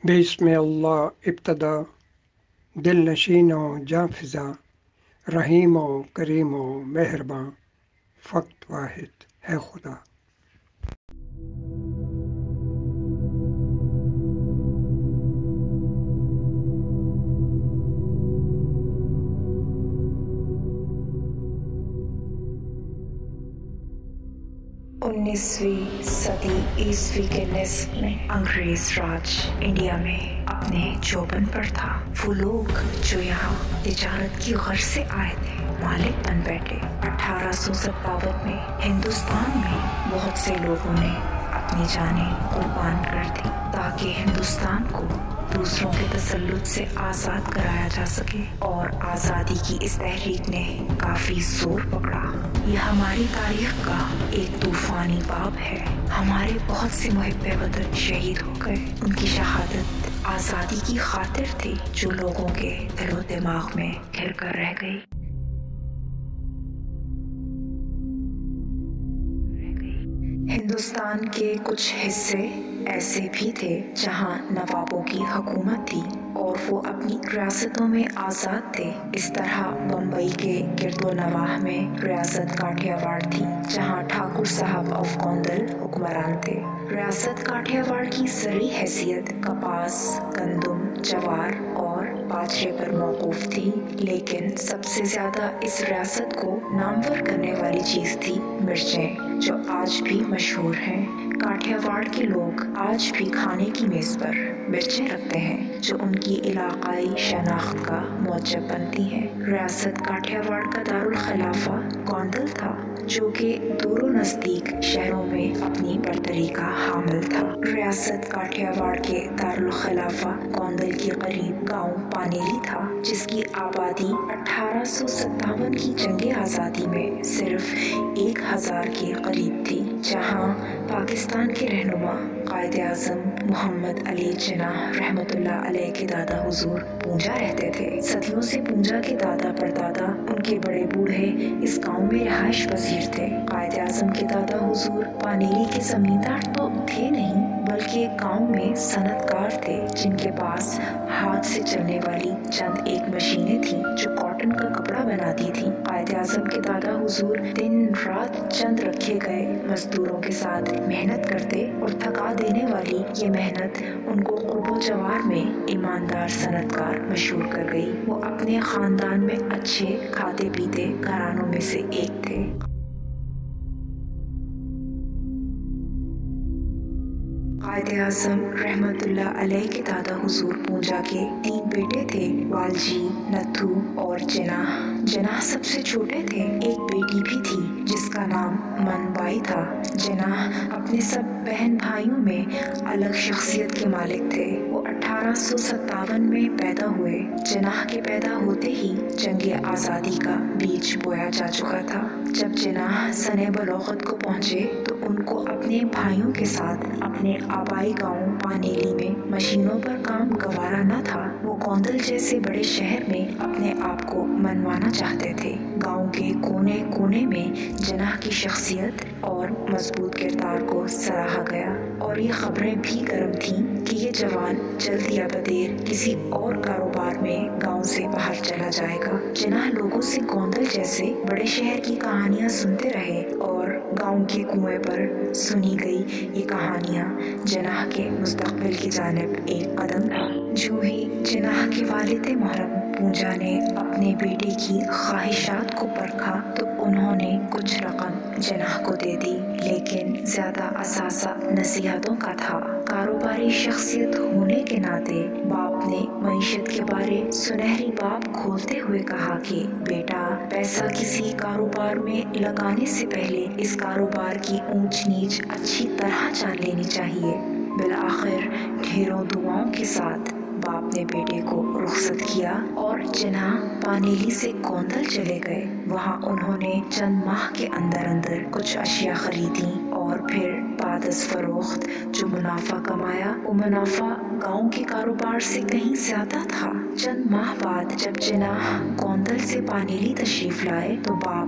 بسم اللہ ابتدا، دل نشین و جاں فضا، رحیم و کریم و مہرباں، فقط واحد ہے خدا۔ انیسویں صدی عیسوی کے نصف میں انگریز راج انڈیا میں اپنے چوبن پر تھا۔ وہ لوگ جو یہاں تجارت کی غرض سے آئے تھے مالک بن بیٹھے۔ 1857 میں ہندوستان میں بہت سے لوگوں نے اپنی جانیں قربان کر دی تاکہ ہندوستان کو دوسروں کے تسلط سے آزاد کرایا جا سکے، اور آزادی کی اس تحریک نے کافی زور پکڑا۔ یہ ہماری تاریخ کا ایک طوفانی باب ہے۔ ہمارے بہت سے محب وطن شہید ہو گئے۔ ان کی شہادت آزادی کی خاطر تھی جو لوگوں کے دل و دماغ میں گھر کر رہ گئی۔ ہندوستان کے کچھ حصے ایسے بھی تھے جہاں نوابوں کی حکومت تھی اور وہ اپنی ریاستوں میں آزاد تھے۔ اس طرح بمبئی کے گرد و نواح میں ریاست کاٹھیا واڑ تھی جہاں ٹھاکر صاحب آف گوندل حکمران تھے۔ ریاست کاٹھیا واڑ کی زرعی حیثیت کپاس، گندم، جوار اور باجرے پر موقوف تھی، لیکن سب سے زیادہ اس ریاست کو نامور کرنے والی چیز تھی مرچیں، جو آج بھی مشہور ہیں۔ کاٹھیا واڑ کے لوگ آج بھی کھانے کی میز پر مرچیں رکھتے ہیں جو ان کی علاقائی شناخت کا موجب بنتی ہیں۔ ریاست کاٹھیا واڑ کا دارالخلافہ گوندل تھا جو کہ دور و نزدیک شہروں میں اپنی برتری کا حامل تھا۔ ریاست کاٹھیا واڑ کے دارالخلافہ گوندل کے قریب گاؤں پانیلی تھا جس کی آبادی 1857 کی جنگ آزادی میں صرف 1000 کے قریب تھی، جہاں پاکستان کے رہنما قائد اعظم محمد علی جناح رحمۃ اللہ علیہ کے دادا حضور پونجا رہتے تھے۔ صدیوں سے پونجا کے دادا پردادا، ان کے بڑے بوڑھے اس گاؤں میں رہائش پذیر تھے۔ قائد اعظم کے دادا حضور پانیلی کے زمیندار تو تھے نہیں بلکہ گاؤں میں صنعت کار تھے جن کے پاس ہاتھ سے چلنے والی چند ایک مشینیں تھیں جو کاٹن کا کپڑا بناتی تھیں۔ قائد اعظم کے دادا حضور دن رات چند رکھے گئے مزدوروں کے ساتھ محنت کرتے، اور تھکا دینے والی یہ محنت ان کو قرب و جوار میں ایماندار صنعت کار مشہور کر گئی۔ وہ اپنے خاندان میں اچھے کھاتے پیتے گھرانوں میں سے ایک تھے۔ قائد اعظم رحمۃ اللہ علیہ کے دادا حضور پونجا کے 3 بیٹے تھے، والجی، نتھو اور جناح۔ جناح سب سے چھوٹے تھے۔ ایک بیٹی بھی تھی جس کا نام من بائی تھا۔ جناح اپنے سب بہن بھائیوں میں الگ شخصیت کے مالک تھے۔ وہ 1857 میں پیدا ہوئے۔ جناح کے پیدا ہوتے ہی جنگ آزادی کا بیج بویا جا چکا تھا۔ جب جناح سنِ بلوغت کو پہنچے تو ان کو اپنے بھائیوں کے ساتھ اپنے آبائی گاؤں پانیلی میں مشینوں پر کام گوارا نہ تھا۔ وہ گوندل جیسے بڑے شہر میں اپنے آپ کو منوانا چاہتے تھے۔ گاؤں کے کونے کونے میں جناح کی شخصیت اور مضبوط کردار کو سراہا گیا، اور یہ خبریں بھی گرم تھیں کہ یہ جوان جلد یا بدیر کسی اور کاروبار میں گاؤں سے باہر چلا جائے گا۔ جناح لوگوں سے گوندل جیسے بڑے شہر کی کہانیاں سنتے رہے، اور گاؤں کے کنویں پر سنی گئی یہ کہانیاں جناح کے مستقبل کی جانب ایک قدم تھا۔ جو ہی جناح کے والد محرم پونجا نے اپنے بیٹے کی خواہشات کو پرکھا تو انہوں نے کچھ رقم جناح کو دے دی، لیکن زیادہ اثاثہ نصیحتوں کا تھا۔ کاروباری شخصیت ہونے کے ناطے باپ نے معیشت کے بارے سنہری باب کھولتے ہوئے کہا کہ بیٹا، پیسہ کسی کاروبار میں لگانے سے پہلے اس کاروبار کی اونچ نیچ اچھی طرح جان لینی چاہیے۔ بالآخر ڈھیروں دعاؤں کے ساتھ باپ نے بیٹے کو رخصت کیا اور جناح پانیلی سے گوندل چلے گئے۔ وہاں انہوں نے چند ماہ کے اندر اندر کچھ اشیاء خریدیں، اور پھر بعد از فروخت جو منافع کمایا وہ منافع گاؤں کے کاروبار سے کہیں زیادہ تھا۔ چند ماہ بعد جب جناح گوندل سے پانیلی تشریف لائے تو باپ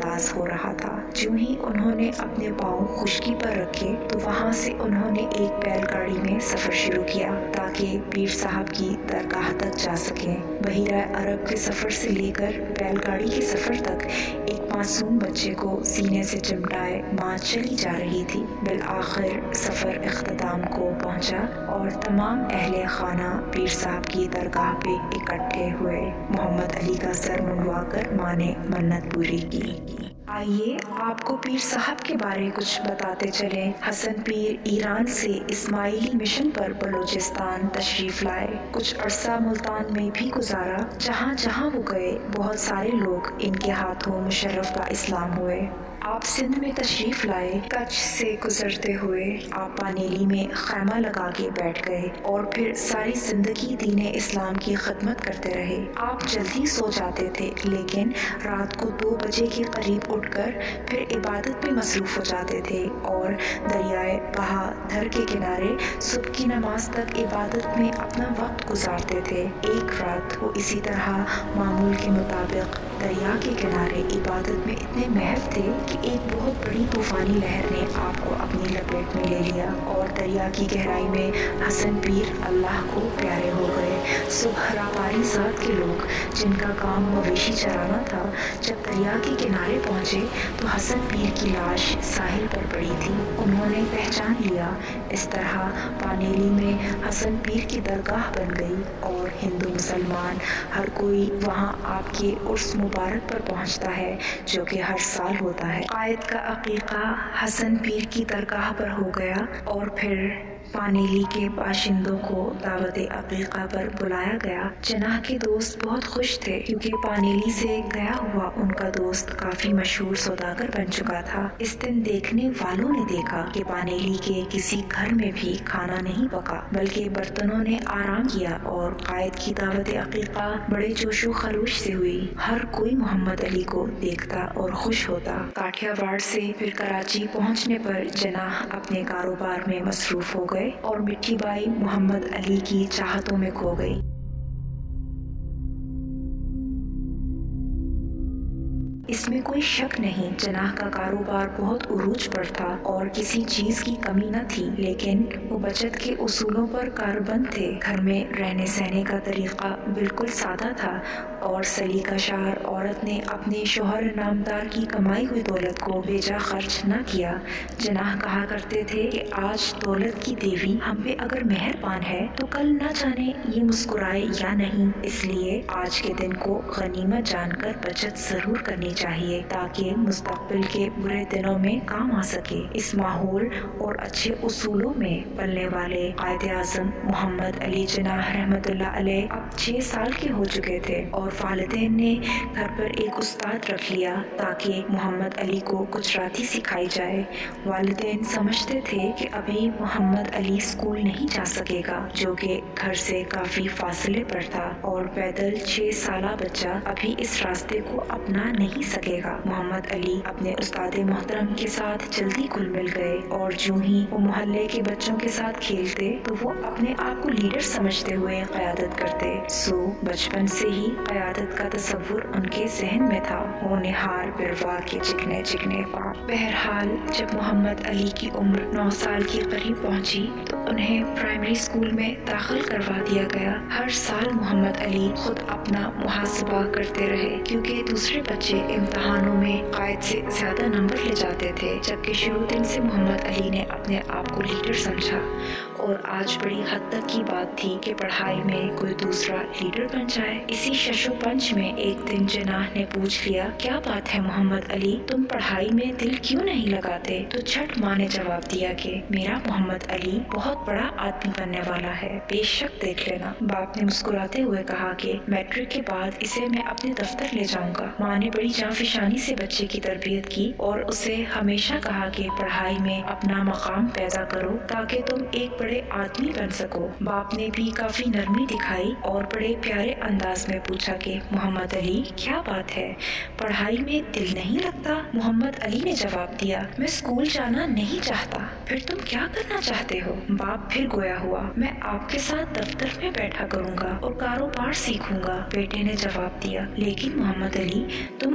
انداز ہو رہا تھا۔ جو ہی انہوں نے اپنے پاؤں خشکی پر رکھے تو وہاں سے انہوں نے ایک بیل گاڑی میں سفر شروع کیا تاکہ پیر صاحب کی درگاہ تک جا سکیں۔ بحیرہ عرب کے سفر سے لے کر بیل گاڑی کے سفر تک ایک معصوم بچے کو سینے سے چمٹائے ماں چلی جا رہی تھی۔ بالآخر سفر اختتام کو پہنچا اور تمام اہل خانہ پیر صاحب کی درگاہ پہ اکٹھے ہوئے۔ محمد علی کا سر منڈوا کر ماں نے منت پوری کی۔ آئیے آپ کو پیر صاحب کے بارے کچھ بتاتے چلیں۔ حسن پیر ایران سے اسماعیلی مشن پر بلوچستان تشریف لائے۔ کچھ عرصہ ملتان میں بھی گزارا۔ جہاں جہاں وہ گئے بہت سارے لوگ ان کے ہاتھوں مشرف با اسلام ہوئے۔ آپ سندھ میں تشریف لائے۔ کچھ سے گزرتے ہوئے آپ پانیلی میں خیمہ لگا کے بیٹھ گئے اور پھر ساری زندگی دین اسلام کی خدمت کرتے رہے۔ آپ جلدی سو جاتے تھے لیکن رات کو 2 بجے کے قریب اٹھ کر پھر عبادت میں مصروف ہو جاتے تھے اور دریائے بہادر کے کنارے صبح کی نماز تک عبادت میں اپنا وقت گزارتے تھے۔ ایک رات وہ اسی طرح معمول کے مطابق دریا کے کنارے عبادت میں اتنے محو تھے کہ ایک بہت بڑی طوفانی لہر نے آپ کو اپنی لپیٹ میں لے لیا اور دریا کی گہرائی میں حسن پیر اللہ کو پیارے ہو گئے۔ صبح راپاری ذات کے لوگ جن کا کام مویشی چرانا تھا جب دریا کے کنارے پہنچے تو حسن پیر کی لاش ساحل پر پڑی تھی۔ انہوں نے پہچان لیا۔ اس طرح پانیلی میں حسن پیر کی درگاہ بن گئی اور ہندو مسلمان ہر کوئی وہاں آپ کے عرس مبارک پر پہنچتا ہے جو کہ ہر سال ہوتا ہے۔ قائد کا عقیقہ حسن پیر کی درگاہ پر ہو گیا اور پھر پانیلی کے باشندوں کو دعوت عقیقہ پر بلایا گیا۔ جناح کے دوست بہت خوش تھے کیونکہ پانیلی سے گیا ہوا ان کا دوست کافی مشہور سوداگر بن چکا تھا۔ اس دن دیکھنے والوں نے دیکھا کہ پانیلی کے کسی گھر میں بھی کھانا نہیں پکا بلکہ برتنوں نے آرام کیا اور قائد کی دعوت عقیقہ بڑے جوش و خروش سے ہوئی۔ ہر کوئی محمد علی کو دیکھتا اور خوش ہوتا۔ کاٹھیا واڑ سے پھر کراچی پہنچنے پر جناح اپنے کاروبار میں مصروف ہو گئے اور مٹھی بائی محمد علی کی چاہتوں میں کھو گئی۔ اس میں کوئی شک نہیں جناح کا کاروبار بہت عروج پر تھا اور کسی چیز کی کمی نہ تھی، لیکن وہ بچت کے اصولوں پر کاربند تھے۔ گھر میں رہنے سہنے کا طریقہ بالکل سادہ تھا اور سلیقہ شار عورت نے اپنے شوہر نامدار کی کمائی ہوئی دولت کو بے جا خرچ نہ کیا۔ جناح کہا کرتے تھے کہ آج دولت کی دیوی ہم پہ اگر مہربان ہے تو کل نہ جانے یہ مسکرائے یا نہیں، اس لیے آج کے دن کو غنیمت جان کر بچت ضرور کرنی چاہیے تاکہ مستقبل کے برے دنوں میں کام آ سکے۔ اس ماحول اور اچھے اصولوں میں پلنے والے قائد اعظم محمد علی جناح رحمت اللہ علیہ اب 6 سال کے ہو چکے تھے اور والدین نے گھر پر ایک استاد رکھ لیا تاکہ محمد علی کو گجراتی سکھائی جائے۔ والدین سمجھتے تھے کہ ابھی محمد علی اسکول نہیں جا سکے گا جو کہ گھر سے کافی فاصلے پر تھا اور پیدل 6 سالہ بچہ ابھی اس راستے کو اپنا نہیں سکے گا۔ محمد علی اپنے استاد محترم کے ساتھ جلدی گھل مل گئے اور جو ہی وہ محلے کے بچوں کے ساتھ کھیلتے تو وہ اپنے آپ کو لیڈر سمجھتے ہوئے قیادت کرتے۔ سو بچپن سے ہی قیادت کا تصور ان کے ذہن میں تھا۔ ہونہار بروا کے چکنے چکنے پاؤں۔ بہرحال جب محمد علی کی عمر 9 سال کے قریب پہنچی تو انہیں پرائمری اسکول میں داخل کروا دیا گیا۔ ہر سال محمد علی خود اپنا محاسبہ کرتے رہے کیونکہ دوسرے بچے امتحانوں میں قائد سے زیادہ نمبر لے جاتے تھے، جبکہ شروع دن سے محمد علی نے اپنے آپ کو لیڈر سمجھا اور آج بڑی حد تک کی بات تھی کہ پڑھائی میں کوئی دوسرا لیڈر بن جائے۔ اسی شش و پنج میں ایک دن جناح نے پوچھ لیا، کیا بات ہے محمد علی، تم پڑھائی میں دل کیوں نہیں لگاتے؟ تو جھٹ ماں نے جواب دیا کہ میرا محمد علی بہت بڑا آدمی بننے والا ہے، بے شک دیکھ لینا۔ باپ نے مسکراتے ہوئے کہا کہ میٹرک کے بعد اسے میں اپنے دفتر لے جاؤں گا۔ ماں نے بڑی جانفشانی سے بچے کی تربیت کی اور اسے ہمیشہ کہا کہ پڑھائی میں اپنا مقام پیدا کرو تاکہ تم ایک بڑے آدمی بن سکو۔ باپ نے بھی کافی نرمی دکھائی اور بڑے پیارے انداز میں پوچھا کہ محمد علی کیا بات ہے، پڑھائی میں دل نہیں لگتا؟ محمد علی نے جواب دیا، میں اسکول جانا نہیں چاہتا۔ پھر تم کیا کرنا چاہتے ہو؟ باپ پھر گویا ہوا، میں آپ کے ساتھ دفتر میں بیٹھا کروں گا اور کاروبار سیکھوں گا۔ بیٹے نے جواب دیا، لیکن محمد علی تم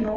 9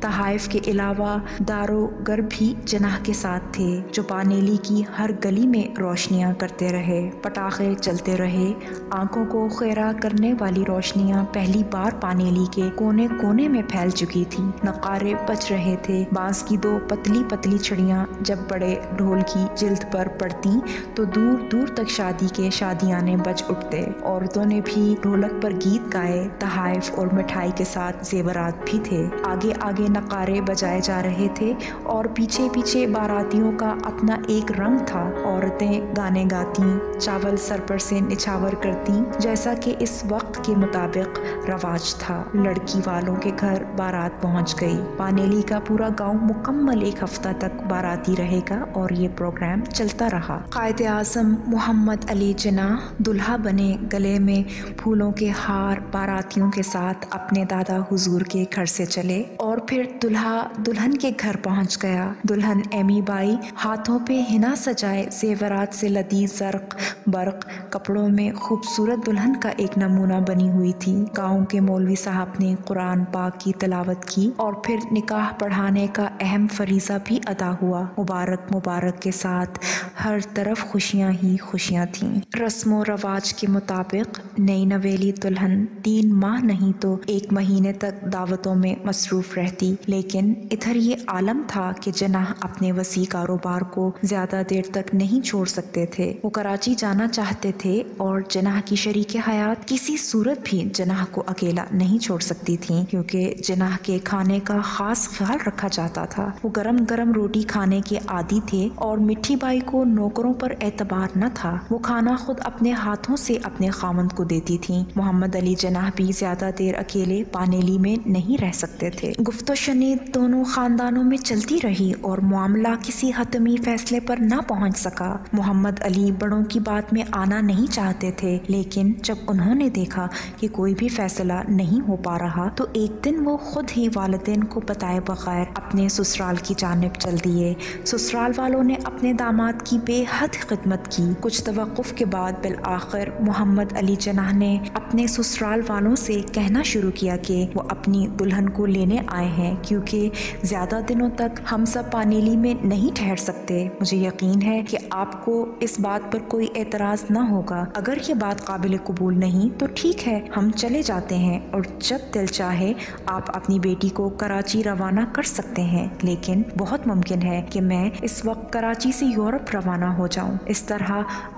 تحائف کے علاوہ دارو گر بھی جناح کے ساتھ تھے جو پانیلی کی ہر گلی میں روشنیاں کرتے رہے۔ پٹاخے چلتے رہے۔ آنکھوں کو خیرہ کرنے والی روشنیاں پہلی بار پانیلی کے کونے کونے میں پھیل چکی تھی۔ نقارے بج رہے تھے۔ بانس کی دو پتلی پتلی چھڑیاں جب بڑے ڈھول کی جلد پر پڑتی تو دور دور تک شادی کے شادیانے بج اٹھتے۔ عورتوں نے بھی ڈھولک پر گیت گائے۔ تحائف اور مٹھائی کے ساتھ زیورات بھی تھے۔ آگے آگے نقارے بجائے جا رہے تھے اور پیچھے پیچھے باراتیوں کا اپنا ایک رنگ تھا۔ عورتیں گانے گاتیں، چاول سر پر سے نچھاور کرتیں جیسا کہ اس وقت کے مطابق رواج تھا۔ لڑکی والوں کے گھر بارات پہنچ گئی۔ پانیلی کا پورا گاؤں مکمل ایک ہفتہ تک باراتی رہے گا اور یہ پروگرام چلتا رہا۔ قائد اعظم محمد علی جناح دلہا بنے، گلے میں پھولوں کے ہار، باراتیوں کے ساتھ اپنے دادا حضور کے گھر سے چلے اور پھر دلہا دلہن کے گھر پہنچ گیا۔ دلہن ایمی بائی ہاتھوں پہ ہنا سجائے زیورات سے لدی زرق برق کپڑوں میں خوبصورت دلہن کا ایک نمونہ بنی ہوئی تھی۔ گاؤں کے مولوی صاحب نے قرآن پاک کی تلاوت کی اور پھر نکاح پڑھانے کا اہم فریضہ بھی ادا ہوا۔ مبارک مبارک کے ساتھ ہر طرف خوشیاں ہی خوشیاں تھیں۔ رسم و رواج کے مطابق نئی نویلی دلہن 3 ماہ نہیں تو 1 مہینے تک دعوتوں میں مصروف رہتی، لیکن ادھر یہ عالم تھا کہ جناح اپنے وسیع کاروبار کو زیادہ دیر تک نہیں چھوڑ سکتے تھے۔ وہ کراچی جانا چاہتے تھے اور جناح کی شریک حیات کسی صورت بھی جناح کو اکیلا نہیں چھوڑ سکتی تھیں، کیونکہ جناح کے کھانے کا خاص خیال رکھا جاتا تھا۔ وہ گرم گرم روٹی کھانے کے عادی تھے اور مٹھی بائی کو نوکروں پر اعتبار نہ تھا۔ وہ کھانا خود اپنے ہاتھوں سے اپنے خاوند کو دیتی تھیں۔ محمد علی جناح بھی زیادہ دیر اکیلے پانیلی میں نہیں رہ سکتے تھے۔ گفت و شنید دونوں خاندانوں میں چلتی رہی اور معاملہ کسی حتمی فیصلے پر نہ پہنچ سکا۔ محمد علی بڑوں کی بات میں آنا نہیں چاہتے تھے، لیکن جب انہوں نے دیکھا کہ کوئی بھی فیصلہ نہیں ہو پا رہا تو ایک دن وہ خود ہی والدین کو بتائے بغیر اپنے سسرال کی جانب چل دیے۔ سسرال والوں نے اپنے داماد کی بے حد خدمت کی۔ کچھ توقف کے بعد بالآخر محمد علی جناح نے اپنے سسرال والوں سے کہنا شروع کیا کہ وہ اپنی دلہن کو لینے آئے ہیں، کیونکہ زیادہ دنوں تک ہم سب پانیلی میں نہیں ٹھہر سکتے۔ مجھے یقین ہے کہ آپ کو اس بات پر کوئی اعتراض نہ ہوگا۔ اگر یہ بات قابل قبول نہیں تو ٹھیک ہے، ہم چلے جاتے ہیں اور جب دل چاہے آپ اپنی بیٹی کو کراچی روانہ کر سکتے ہیں، لیکن بہت ممکن ہے کہ میں اس وقت کراچی سے یورپ روانہ ہو جاؤں۔ اس طرح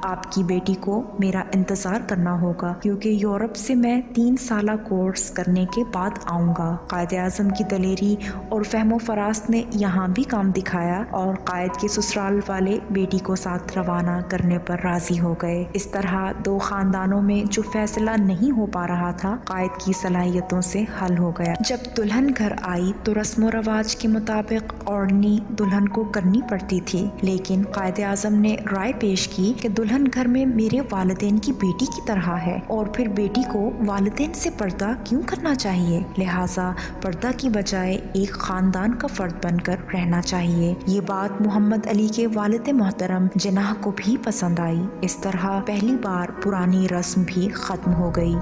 آپ کی بیٹی کو میرا انتظار کرنا ہوگا، کیونکہ یورپ سے میں 3 سالہ کورس کرنے کے بعد آؤں گا۔ قائد اعظم کی دلیری اور فہم و فراست نے یہاں بھی کام دکھایا اور قائد کے سسرال والے بیٹی کو ساتھ روانہ کرنے پر راضی ہو گئے۔ اس طرح 2 خاندانوں میں جو فیصلہ نہیں ہو پا رہا تھا قائد کی صلاحیتوں سے حل ہو گیا۔ جب دلہن گھر آئی تو رسم و رواج کے مطابق اوڑھنی دلہن کو کرنی پڑتی تھی، لیکن قائد اعظم نے رائے پیش کی کہ دلہن گھر میں میرے والدین کی بیٹی کی طرح ہے اور پھر بیٹی کو والدین سے پردہ کیوں کرنا چاہیے، لہٰذا پردہ کی بجائے ایک خاندان کا فرد بن کر رہنا چاہیے۔ یہ بات محمد علی کے والد محترم جناح کو بھی پسند آئی۔ اس طرح پہلی بار پرانی رسم بھی ختم ہو گئی۔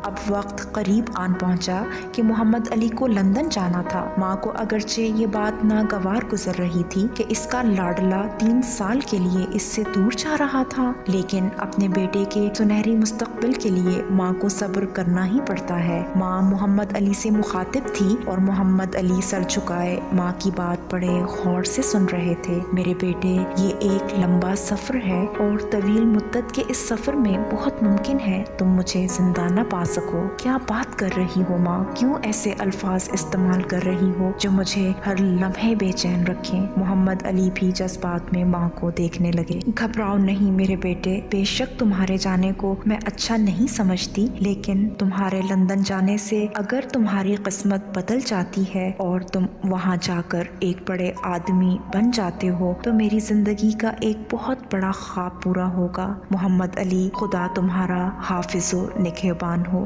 اب وقت قریب آن پہنچا کہ محمد علی کو لندن جانا تھا۔ ماں کو اگرچہ یہ بات ناگوار گزر رہی تھی کہ اس کا لاڈلا 3 سال کے لیے اس سے دور جا رہا تھا، لیکن اپنے بیٹے کے سنہری مستقبل کے لیے ماں کو صبر کرنا ہی پڑتا ہے۔ ماں محمد علی سے مخاطب تھی اور محمد علی سر جھکائے ماں کی بات بڑے غور سے سن رہے تھے۔ میرے بیٹے، یہ ایک لمبا سفر ہے اور طویل مدت کے اس سفر میں بہت ممکن ہے تم مجھے زندہ نہ پا سکو۔ کیا بات کر رہی ہو ماں؟ کیوں ایسے الفاظ استعمال کر رہی ہو جو مجھے ہر لمحے بے چین رکھیں؟ محمد علی بھی جذبات میں ماں کو دیکھنے لگے۔ گھبراؤ نہیں میرے بیٹے، بے شک تمہارے جانے کو میں اچھا نہیں سمجھتی، لیکن تمہارے لندن جانے سے اگر تمہاری قسمت بدل جاتی ہے اور تم وہاں جا کر ایک بڑے آدمی بن جاتے ہو تو میری زندگی کا ایک بہت بڑا خواب پورا ہوگا۔ محمد علی، خدا تمہارا حافظ و نگہبان ہو۔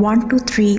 123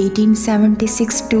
1876 to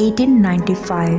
1895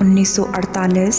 1948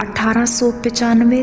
1895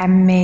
M.A.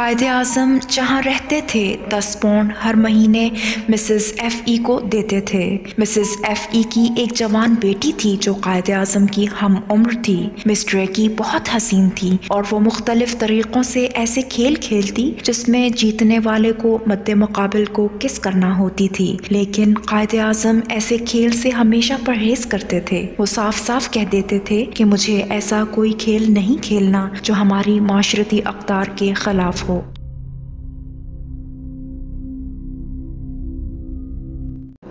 قائد اعظم جہاں رہتے تھے 10 پاؤنڈ ہر مہینے مسز ایف ای کو دیتے تھے۔ مسز ایف ای کی ایک جوان بیٹی تھی جو قائد اعظم کی ہم عمر تھی۔ مس ڈریکی بہت حسین تھی اور وہ مختلف طریقوں سے ایسے کھیل کھیلتی جس میں جیتنے والے کو مد مقابل کو کس کرنا ہوتی تھی، لیکن قائد اعظم ایسے کھیل سے ہمیشہ پرہیز کرتے تھے۔ وہ صاف صاف کہہ دیتے تھے کہ مجھے ایسا کوئی کھیل نہیں کھیلنا جو ہماری معاشرتی اقدار کے خلاف ہو۔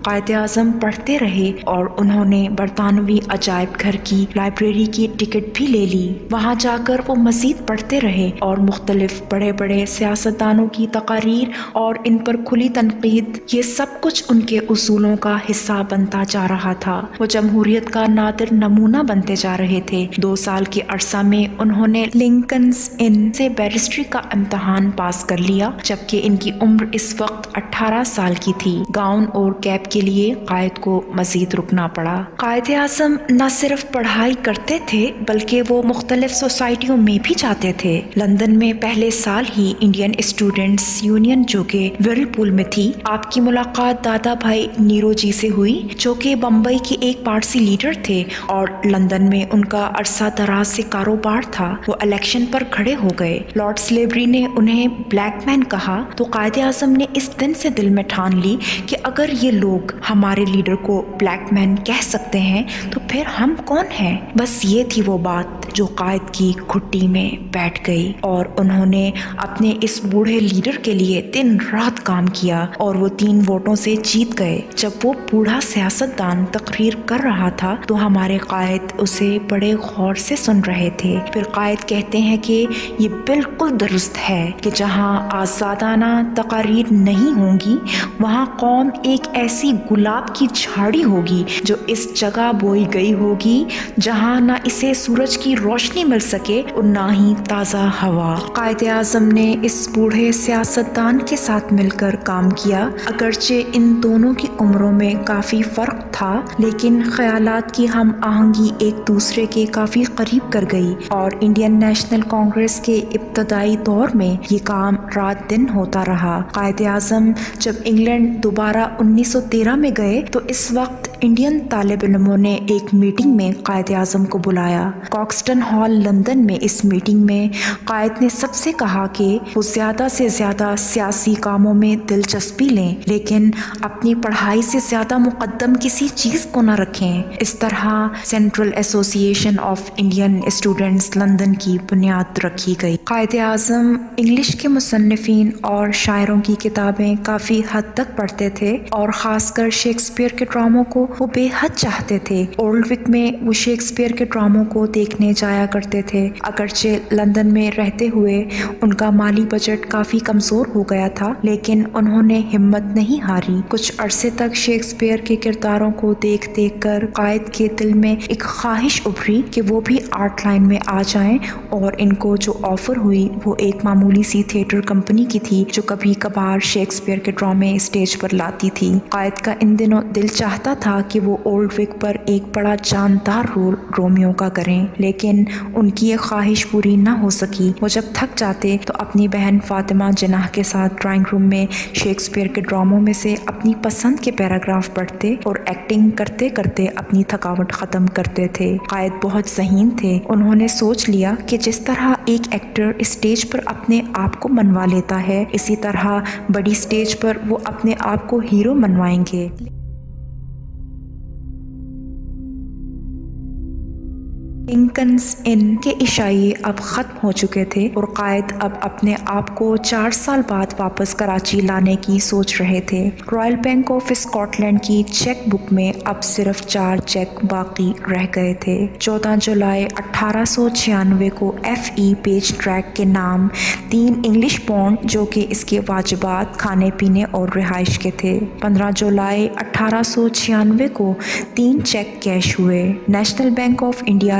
قائد اعظم پڑھتے رہے اور انہوں نے برطانوی عجائب گھر کی لائبریری کی ٹکٹ بھی لے لی۔ وہاں جا کر وہ مزید پڑھتے رہے اور مختلف بڑے بڑے سیاستدانوں کی تقاریر اور ان پر کھلی تنقید، یہ سب کچھ ان کے اصولوں کا حصہ بنتا جا رہا تھا۔ وہ جمہوریت کا نادر نمونہ بنتے جا رہے تھے۔ 2 سال کے عرصہ میں انہوں نے لنکنز ان سے بیرسٹری کا امتحان پاس کر لیا، جبکہ ان کی عمر اس وقت 18 سال کی تھی۔ گاؤن اور کیپ کے لیے قائد کو مزید رکنا پڑا۔ قائد اعظم نہ صرف پڑھائی کرتے تھے بلکہ وہ مختلف سوسائٹیوں میں بھی جاتے تھے۔ لندن میں پہلے سال ہی انڈین اسٹوڈنٹس یونین جو کہ ورلپول میں تھی، آپ کی ملاقات دادا بھائی نیرو جی سے ہوئی جو کہ بمبئی کے ایک پارسی لیڈر تھے اور لندن میں ان کا عرصہ دراز سے کاروبار تھا۔ وہ الیکشن پر کھڑے ہو گئے۔ لارڈ سلیبری نے انہیں بلیک مین کہا تو قائد اعظم نے اس دن سے دل میں ٹھان لی کہ اگر یہ لوگ ہمارے لیڈر کو بلیک مین کہہ سکتے ہیں تو پھر ہم کون ہیں۔ بس یہ تھی وہ بات جو قائد کی گھٹی میں بیٹھ گئی اور انہوں نے اپنے اس بوڑھے لیڈر کے لیے دن رات کام کیا اور وہ 3 ووٹوں سے جیت گئے۔ جب وہ بوڑھا سیاستدان تقریر کر رہا تھا تو ہمارے قائد اسے بڑے غور سے سن رہے تھے۔ پھر قائد کہتے ہیں کہ یہ بالکل درست ہے کہ جہاں آزادانہ تقاریر نہیں ہوں گی وہاں قوم ایک ایسی گلاب کی جھاڑی ہوگی جو اس جگہ بوئی گئی ہوگی جہاں نہ اسے سورج کی روشنی مل سکے اور نہ ہی تازہ ہوا۔ قائد اعظم نے اس بوڑھے سیاستدان کے ساتھ مل کر کام کیا۔ اگرچہ ان دونوں کی عمروں میں کافی فرق تھا لیکن خیالات کی ہم آہنگی ایک دوسرے کے کافی قریب کر گئی اور انڈین نیشنل کانگریس کے ابتدائی دور میں یہ کام رات دن ہوتا رہا۔ قائد اعظم جب انگلینڈ دوبارہ 1913 میں گئے تو اس وقت انڈین طالب علموں نے ایک میٹنگ میں قائد اعظم کو بلایا۔ کاکسٹن ہال لندن میں اس میٹنگ میں قائد نے سب سے کہا کہ وہ زیادہ سے زیادہ سیاسی کاموں میں دلچسپی لیں لیکن اپنی پڑھائی سے زیادہ مقدم کسی چیز کو نہ رکھیں۔ اس طرح سینٹرل ایسوسی ایشن آف انڈین اسٹوڈنٹس لندن کی بنیاد رکھی گئی۔ قائد اعظم انگلش کے مصنفین اور شاعروں کی کتابیں کافی حد تک پڑھتے تھے اور خاص کر شیکسپیئر کے ڈراموں کو وہ بے حد چاہتے تھے۔ اولڈ وک میں وہ شیکسپیئر کے ڈراموں کو دیکھنے جایا کرتے تھے۔ اگرچہ لندن میں رہتے ہوئے ان کا مالی بجٹ کافی کمزور ہو گیا تھا لیکن انہوں نے ہمت نہیں ہاری۔ کچھ عرصے تک شیکسپیئر کے کرداروں کو دیکھ دیکھ کر قائد کے دل میں ایک خواہش ابھری کہ وہ بھی آرٹ لائن میں آ جائیں اور ان کو جو آفر ہوئی وہ ایک معمولی سی تھیٹر کمپنی کی تھی جو کبھی کبھار شیکسپیئر کے ڈرامے اسٹیج پر لاتی تھی۔ قائد کا ان دنوں دل چاہتا تھا کہ وہ اولڈ وک پر ایک بڑا جاندار رول رومیو کا کریں لیکن ان کی یہ خواہش پوری نہ ہو سکی۔ وہ جب تھک جاتے تو اپنی بہن فاطمہ جناح کے ساتھ ڈرائنگ روم میں شیکسپیئر کے ڈراموں میں سے اپنی پسند کے پیراگراف پڑھتے اور ایکٹنگ کرتے کرتے اپنی تھکاوٹ ختم کرتے تھے۔ قائد بہت ذہین تھے۔ انہوں نے سوچ لیا کہ جس طرح ایک ایکٹر اسٹیج پر اپنے آپ کو منوا لیتا ہے اسی طرح بڑی اسٹیج پر وہ اپنے آپ کو ہیرو منوائیں گے۔ لنکنز ان کے عشائیے اب ختم ہو چکے تھے اور قائد اب اپنے آپ کو 4 سال بعد واپس کراچی لانے کی سوچ رہے تھے۔ Royal bank of Scotland کی چیک بک میں اب صرف 4 چیک باقی رہ گئے تھے۔ 14 جولائی 1896 کو ایف ای پیج ٹریک کے نام 3 انگلش پاؤنڈ جو کہ اس کے واجبات کھانے پینے اور رہائش کے تھے۔ 15 جولائی 1896 کو 3 چیک کیش ہوئے۔ نیشنل بینک آف انڈیا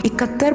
71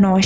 9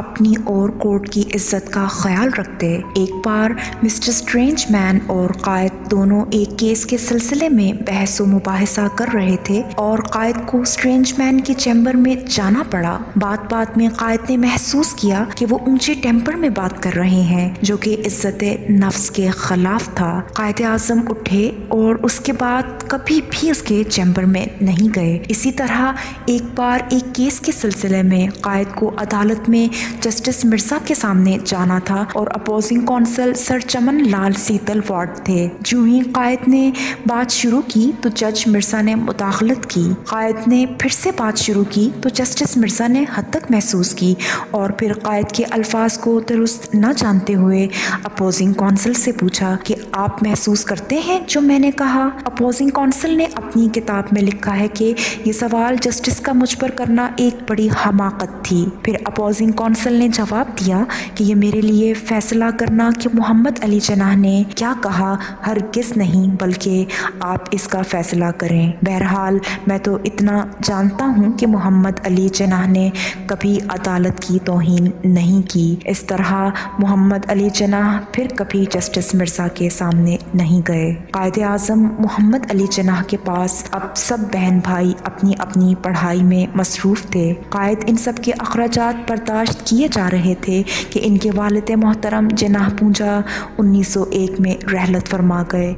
اپنی اور کورٹ کی عزت کا خیال رکھتے۔ ایک بار مسٹر اسٹرینج مین اور قائد دونوں ایک کیس کے سلسلے میں بحث و مباحثہ کر رہے تھے اور قائد کو اسٹرینج مین کے چیمبر میں جانا پڑا۔ بات بات میں قائد نے محسوس کیا کہ وہ اونچے ٹیمپر میں بات کر رہے ہیں جو کہ عزت نفس کے خلاف تھا۔ قائد اعظم اٹھے اور اس کے بعد کبھی بھی اس کے چیمبر میں نہیں گئے۔ اسی طرح ایک بار ایک کیس کے سلسلے میں قائد کو عدالت میں جسٹس مرزا کے سامنے جانا تھا اور اپوزنگ کونسل سر چمن لال سیتل وارڈ تھے۔ جو ہی قائد نے بات شروع کی تو جج مرزا نے مداخلت کی۔ قائد نے پھر سے بات شروع کی تو جسٹس مرزا نے حد تک محسوس کی اور پھر قائد کے الفاظ کو درست نہ جانتے ہوئے اپوزنگ کونسل سے پوچھا کہ آپ محسوس کرتے ہیں جو میں نے کہا؟ اپوزنگ کونسل نے اپنی کتاب میں لکھا ہے کہ یہ سوال جسٹس کا مجھ پر کرنا ایک بڑی حماقت تھی۔ پھر اپوزنگ کونسل نے جواب دیا کہ یہ میرے لیے فیصلہ کرنا کہ محمد علی جناح نے کیا کہا ہرگز نہیں، بلکہ آپ اس کا فیصلہ کریں۔ بہرحال میں تو اتنا جانتا ہوں کہ محمد علی جناح نے کبھی عدالت کی توہین نہیں کی۔ اس طرح محمد علی جناح پھر کبھی جسٹس مرزا کے سامنے نہیں گئے۔ قائد اعظم محمد علی جناح کے پاس اب سب بہن بھائی اپنی اپنی پڑھائی میں مصروف تھے۔ قائد ان سب کے اخراجات برداشت کیے جا رہے تھے کہ ان کے والد محترم جناح پونجا 1901 میں رحلت فرما گئے۔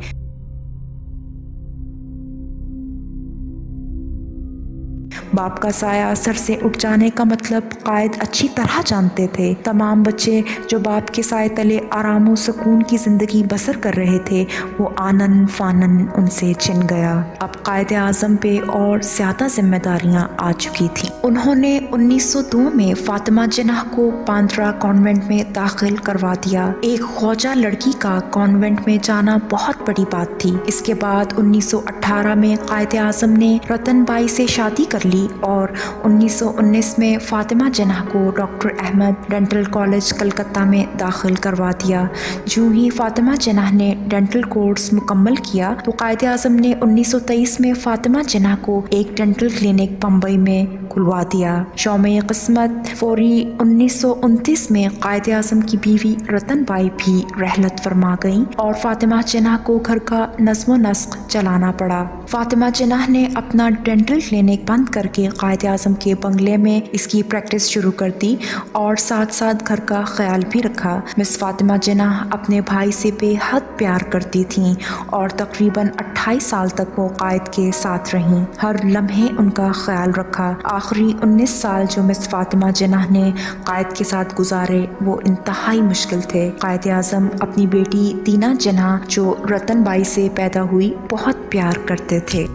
باپ کا سایہ سر سے اٹھ جانے کا مطلب قائد اچھی طرح جانتے تھے۔ تمام بچے جو باپ کے سائے تلے آرام و سکون کی زندگی بسر کر رہے تھے وہ آنن فانن ان سے چھن گیا۔ اب قائد اعظم پہ اور زیادہ ذمہ داریاں آ چکی تھیں۔ انہوں نے 1902 میں فاطمہ جناح کو باندرا کانوینٹ میں داخل کروا دیا۔ ایک خوجہ لڑکی کا کانوینٹ میں جانا بہت بڑی بات تھی۔ اس کے بعد 1918 میں قائد اعظم نے رتن بائی سے شادی کر لی اور 1919 میں فاطمہ جناح کو doctor Ahmed dental college Calcutta میں داخل کروا دیا۔ جو ہی فاطمہ جناح نے ڈینٹل کورس مکمل کیا تو قائد اعظم نے 1923 میں فاطمہ جناح کو ایک ڈینٹل کلینک بمبئی میں کھلوا دیا۔ شومِ قسمت فوری 1929 میں قائد اعظم کی بیوی رتن بائی بھی رحلت فرما گئیں اور فاطمہ جناح کو گھر کا نظم و نسق چلانا پڑا۔ فاطمہ جناح نے اپنا ڈینٹل کلینک بند کر کے قائد اعظم کے بنگلے میں اس کی پریکٹس شروع کر دی اور ساتھ ساتھ گھر کا خیال بھی رکھا۔ مس فاطمہ جناح اپنے بھائی سے بے حد پیار کرتی تھیں اور تقریباً 28 سال تک وہ قائد کے ساتھ رہیں۔ ہر لمحے ان کا خیال رکھا۔ آخری 19 سال جو مس فاطمہ جناح نے قائد کے ساتھ گزارے وہ انتہائی مشکل تھے۔ قائد اعظم اپنی بیٹی دینا جناح جو رتن بائی سے پیدا ہوئی بہت پیار کرتے تھے۔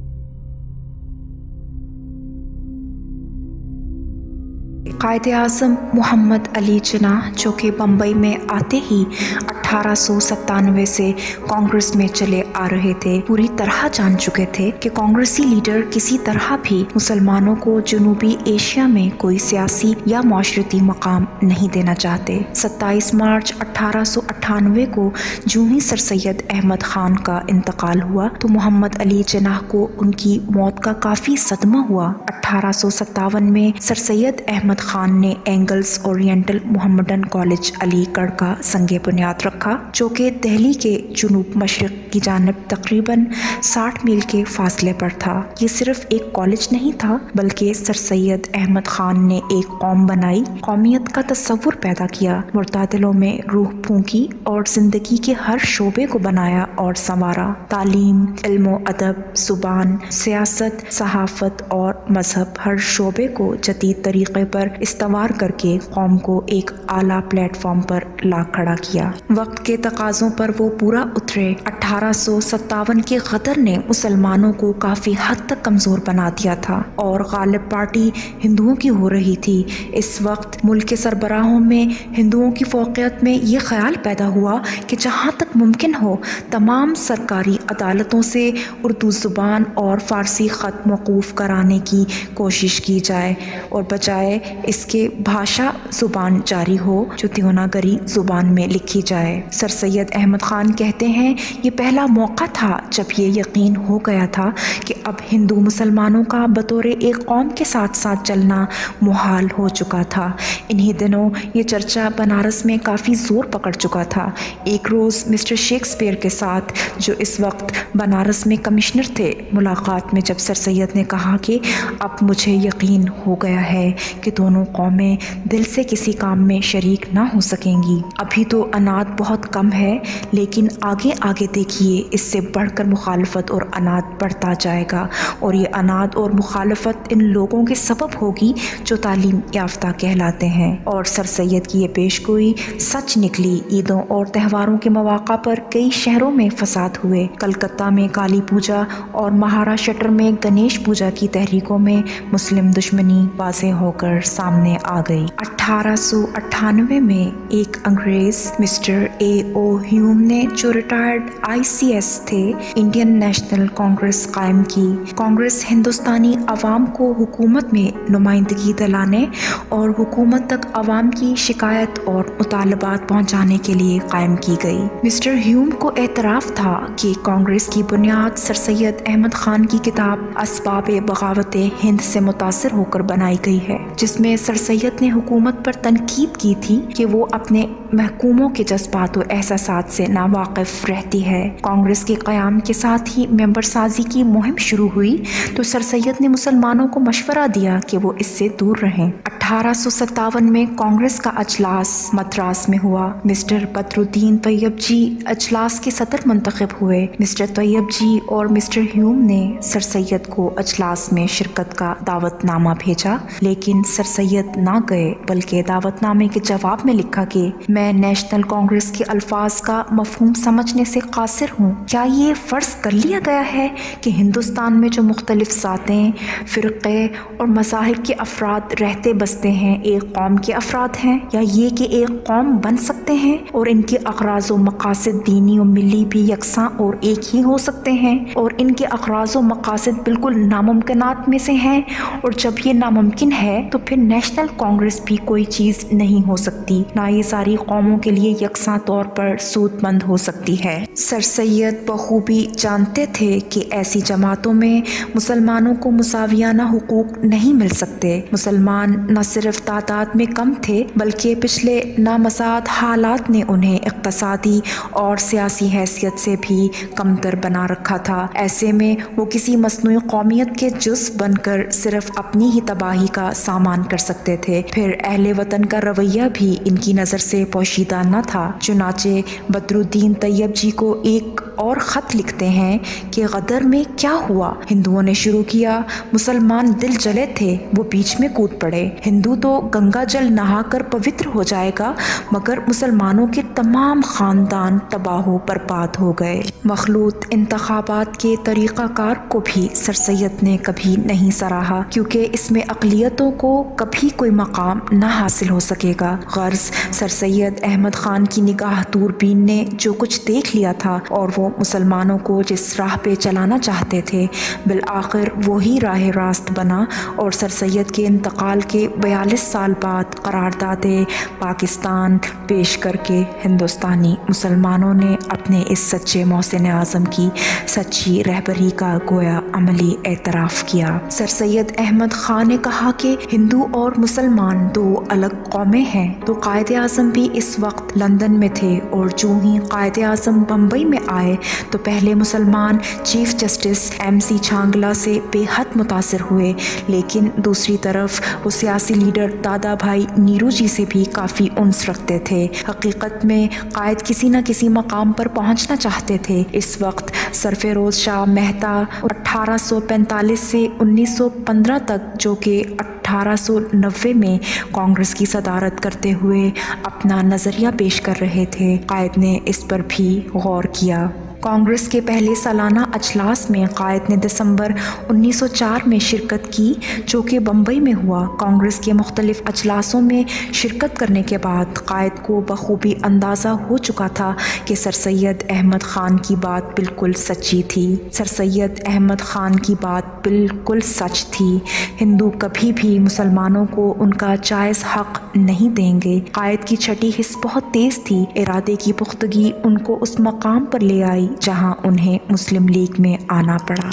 قائد اعظم محمد علی جناح جو کہ بمبئی میں آتے ہی 1897 سے کانگریس میں چلے آ رہے تھے، پوری طرح جان چکے تھے کہ کانگریسی لیڈر کسی طرح بھی مسلمانوں کو جنوبی ایشیا میں کوئی سیاسی یا معاشرتی مقام نہیں دینا چاہتے۔ 27 مارچ 1898 کو جو ہی سر سید احمد خان کا انتقال ہوا تو محمد علی جناح کو ان کی موت کا کافی صدمہ ہوا۔ 1857 میں سر سید احمد خان نے اینگلز اورینٹل محمدن کالج علی گڑھ کا سنگ بنیاد رکھا جو کہ دہلی کے جنوب مشرق کی جانب تقریباً 60 میل کے فاصلے پر تھا۔ یہ صرف ایک کالج نہیں تھا بلکہ سر سید احمد خان نے ایک قوم بنائی، قومیت کا تصور پیدا کیا، متعدلوں میں روح پھونکی اور زندگی کے ہر شعبے کو بنایا اور سنوارا۔ تعلیم، علم و ادب، زبان، سیاست، صحافت اور مذہب، ہر شعبے کو جدید طریقے پر استوار کر کے قوم کو ایک اعلیٰ پلیٹ فارم پر لا کھڑا کیا۔ وقت کے تقاضوں پر وہ پورا اترے۔ 1857 کے غدر نے مسلمانوں کو کافی حد تک کمزور بنا دیا تھا اور غالب پارٹی ہندوؤں کی ہو رہی تھی۔ اس وقت ملک کے سربراہوں میں ہندوؤں کی فوقیت میں یہ خیال پیدا ہوا کہ جہاں تک ممکن ہو تمام سرکاری عدالتوں سے اردو زبان اور فارسی خط موقوف کرانے کی کوشش کی جائے اور بجائے اس کے بھاشا زبان جاری ہو جو دیوناگری زبان میں لکھی جائے۔ سر سید احمد خان کہتے ہیں میں یہ پہلا موقع تھا جب یہ یقین ہو گیا تھا کہ اب ہندو مسلمانوں کا بطور ایک قوم کے ساتھ ساتھ چلنا محال ہو چکا تھا۔ انہی دنوں یہ چرچا بنارس میں کافی زور پکڑ چکا تھا۔ ایک روز مسٹر شیکسپیئر کے ساتھ، جو اس وقت بنارس میں کمشنر تھے، ملاقات میں جب سر سید نے کہا کہ اب مجھے یقین ہو گیا ہے کہ دونوں قومیں دل سے کسی کام میں شریک نہ ہو سکیں گی۔ ابھی تو اناد بہت کم ہے، لیکن آگے آگے دیکھیے اس سے بڑھ کر مخالفت اور اناد بڑھتا جائے گا، اور یہ اناد اور مخالفت ان لوگوں کے سبب ہوگی جو تعلیم یافتہ کہلاتے ہیں۔ اور سر سید کی یہ پیش گوئی سچ نکلی۔ عیدوں اور تہواروں کے مواقع پر کئی شہروں میں فساد ہوئے۔ کلکتہ میں کالی پوجا اور مہاراشٹر میں گنیش پوجا کی تحریکوں میں مسلم دشمنی واضح ہو کر سامنے آ گئی۔ 1898 میں ایک انگریز مسٹر اے او ہیوم نے، جو ریٹائرڈ ICS تھے، انڈین نیشنل کانگریس قائم کی۔ کانگریس ہندوستانی عوام کو حکومت میں نمائندگی دلانے اور حکومت تک عوام کی شکایت اور مطالبات پہنچانے کے لیے قائم کی گئی۔ مسٹر ہیوم کو اعتراف تھا کہ کانگریس کی بنیاد سر سید احمد خان کی کتاب اسباب بغاوت ہند سے متاثر ہو کر بنائی گئی ہے، جس میں سر سید نے حکومت پر تنقید کی تھی کہ وہ اپنے محکوموں کے جذبات و احساسات سے ناواقف رہتی ہے۔ کانگریس کے قیام کے ساتھ ہی ممبر سازی کی مہم شروع ہوئی تو سر سید نے مسلمانوں کو مشورہ دیا کہ وہ اس سے دور رہیں۔ 1857 میں کانگریس کا اجلاس مدراس میں ہوا۔ مسٹر بدر الدین طیب جی اجلاس کے صدر منتخب ہوئے۔ مسٹر طیب جی اور مسٹر ہیوم نے سر سید کو اجلاس میں شرکت کا دعوت نامہ بھیجا، لیکن سر سید نہ گئے، بلکہ دعوت نامے کے جواب میں لکھا کہ میں نیشنل کانگریس کے الفاظ کا مفہوم سمجھنے سے قاصر ہوں۔ کیا یہ فرض کر لیا گیا ہے کہ ہندوستان میں جو مختلف ذاتیں، فرقے اور مذاہب کے افراد رہتے بستے ہیں ایک قوم کے افراد ہیں، یا یہ کہ ایک قوم بن سکتے ہیں اور ان کے اغراض و مقاصد دینی و ملی بھی یکساں اور ایک ہی ہو سکتے ہیں، اور ان کے اغراض و مقاصد بالکل ناممکنات میں سے ہیں، اور جب یہ ناممکن ہے تو پھر نیشنل کانگریس بھی کوئی چیز نہیں ہو سکتی، نہ یہ ساری قوموں کے لیے یکساں طور پر سود مند ہو سکتی ہے۔ سر سید بخوبی جانتے تھے کہ ایسی جماعتوں میں مسلمانوں کو مساویانہ حقوق نہیں مل سکتے۔ مسلمان نہ صرف تعداد میں کم تھے، بلکہ پچھلے نامساعد حالات نے انہیں اقتصادی اور سیاسی حیثیت سے بھی کمتر بنا رکھا تھا۔ ایسے میں وہ کسی مصنوعی قومیت کے جزو بن کر صرف اپنی ہی تباہی کا سامان کر سکتے تھے۔ پھر اہل وطن کا رویہ بھی ان کی نظر سے پوشیدہ نہ تھا۔ چنانچہ بدر الدین طیب جی کو ایک اور خط لکھتے ہیں کہ غدر میں کیا ہوا؟ ہندوؤں نے شروع کیا، مسلمان دل جلے تھے، وہ بیچ میں کود پڑے۔ ہندو تو گنگا جل نہا کر پوتر ہو جائے گا، مگر مسلمانوں کے تمام خاندان تباہ و برباد ہو گئے۔ مخلوط انتخابات کے طریقہ کار کو بھی سر سید نے کبھی نہیں سراہا، کیونکہ اس میں اقلیتوں کو کبھی کوئی مقام نہ حاصل ہو سکے گا۔ غرض سر سید احمد خان کی نگاہ دوربین نے جو کچھ دیکھ لیا تھا، اور وہ مسلمانوں کو جس راہ پہ چلانا چاہتے تھے، بالآخر وہی راہ راست بنا، اور سر سید کے انتقال کے 42 سال بعد قرارداد پاکستان پیش کر کے ہندوستانی مسلمانوں نے اپنے اس سچے محسن اعظم کی سچی رہبری کا گویا عملی اعتراف کیا۔ سر سید احمد خان نے کہا کہ ہندو اور مسلمان دو الگ قومیں ہیں۔ تو قائد اعظم بھی اس وقت لندن میں تھے، اور جو ہی قائد اعظم بمبئی میں آئے تو پہلے مسلمان چیف جسٹس MC چھانگلا سے بے حد متاثر ہوئے، لیکن دوسری طرف وہ سیاسی لیڈر دادا بھائی نیرو جی سے بھی کافی انس رکھتے تھے۔ حقیقت میں قائد کسی نہ کسی مقام پر پہنچنا چاہتے تھے۔ اس وقت سرفروز شاہ مہتا 1845 سے 1915 تک، جو کہ 1890 میں کانگریس کی صدارت کرتے ہوئے اپنا نظریہ پیش کر رہے تھے، قائد نے اس پر بھی غور کیا۔ کانگریس کے پہلے سالانہ اجلاس میں قائد نے دسمبر 1904 میں شرکت کی، جو کہ بمبئی میں ہوا۔ کانگریس کے مختلف اجلاسوں میں شرکت کرنے کے بعد قائد کو بخوبی اندازہ ہو چکا تھا کہ سر سید احمد خان کی بات بالکل سچی تھی۔ سر سید احمد خان کی بات بالکل سچ تھی۔ ہندو کبھی بھی مسلمانوں کو ان کا جائز حق نہیں دیں گے۔ قائد کی چھٹی حس بہت تیز تھی۔ ارادے کی پختگی ان کو اس مقام پر لے آئی جہاں انہیں مسلم لیگ میں آنا پڑا۔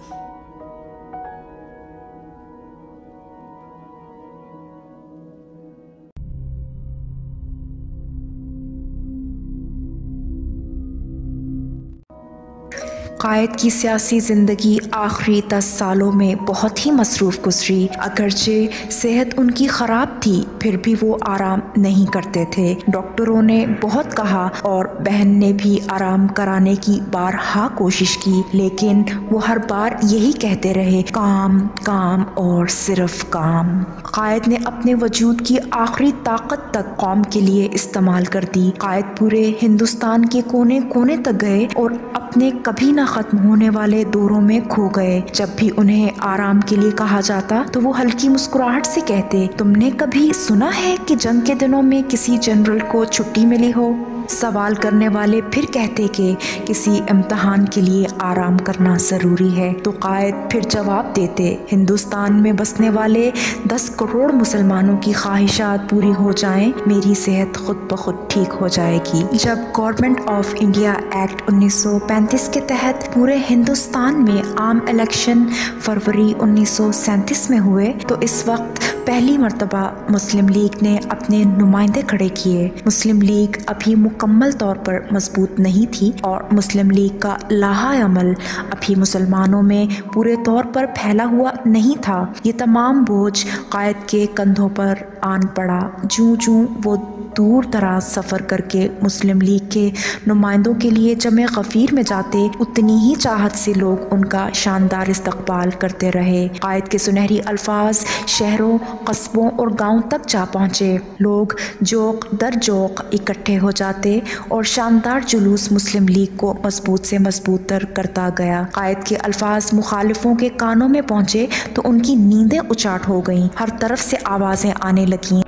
قائد کی سیاسی زندگی آخری 10 سالوں میں بہت ہی مصروف گزری۔ اگرچہ صحت ان کی خراب تھی پھر بھی وہ آرام نہیں کرتے تھے۔ ڈاکٹروں نے بہت کہا اور بہن نے بھی آرام کرانے کی بارہا کوشش کی، لیکن وہ ہر بار یہی کہتے رہے، کام کام اور صرف کام۔ قائد نے اپنے وجود کی آخری طاقت تک قوم کے لیے استعمال کر دی۔ قائد پورے ہندوستان کے کونے کونے تک گئے اور اپنے کبھی نہ ختم ہونے والے دوروں میں کھو گئے۔ جب بھی انہیں آرام کے لیے کہا جاتا تو وہ ہلکی مسکراہٹ سے کہتے، تم نے کبھی سنا ہے کہ جنگ کے دنوں میں کسی جنرل کو چھٹی ملی ہو؟ سوال کرنے والے پھر کہتے کہ کسی امتحان کے لیے آرام کرنا ضروری ہے، تو قائد پھر جواب دیتے، ہندوستان میں بسنے والے 10 کروڑ مسلمانوں کی خواہشات پوری ہو جائیں، میری صحت خود بخود ٹھیک ہو جائے گی۔ جب گورنمنٹ آف انڈیا ایکٹ 1935 کے تحت پورے ہندوستان میں عام الیکشن فروری 1937 میں ہوئے تو اس وقت پہلی مرتبہ مسلم لیگ نے اپنے نمائندے کھڑے کیے۔ مسلم لیگ ابھی مکمل طور پر مضبوط نہیں تھی اور مسلم لیگ کا لاحہ عمل ابھی مسلمانوں میں پورے طور پر پھیلا ہوا نہیں تھا۔ یہ تمام بوجھ قائد کے کندھوں پر آن پڑا۔ جوں جوں وہ دور دراز سفر کر کے مسلم لیگ کے نمائندوں کے لیے جمع غفیر میں جاتے، اتنی ہی چاہت سے لوگ ان کا شاندار استقبال کرتے رہے۔ قائد کے سنہری الفاظ شہروں، قصبوں اور گاؤں تک جا پہنچے۔ لوگ جوق در جوق اکٹھے ہو جاتے اور شاندار جلوس مسلم لیگ کو مضبوط سے مضبوط تر کرتا گیا۔ قائد کے الفاظ مخالفوں کے کانوں میں پہنچے تو ان کی نیندیں اچاٹ ہو گئیں، ہر طرف سے آوازیں آنے لگیں۔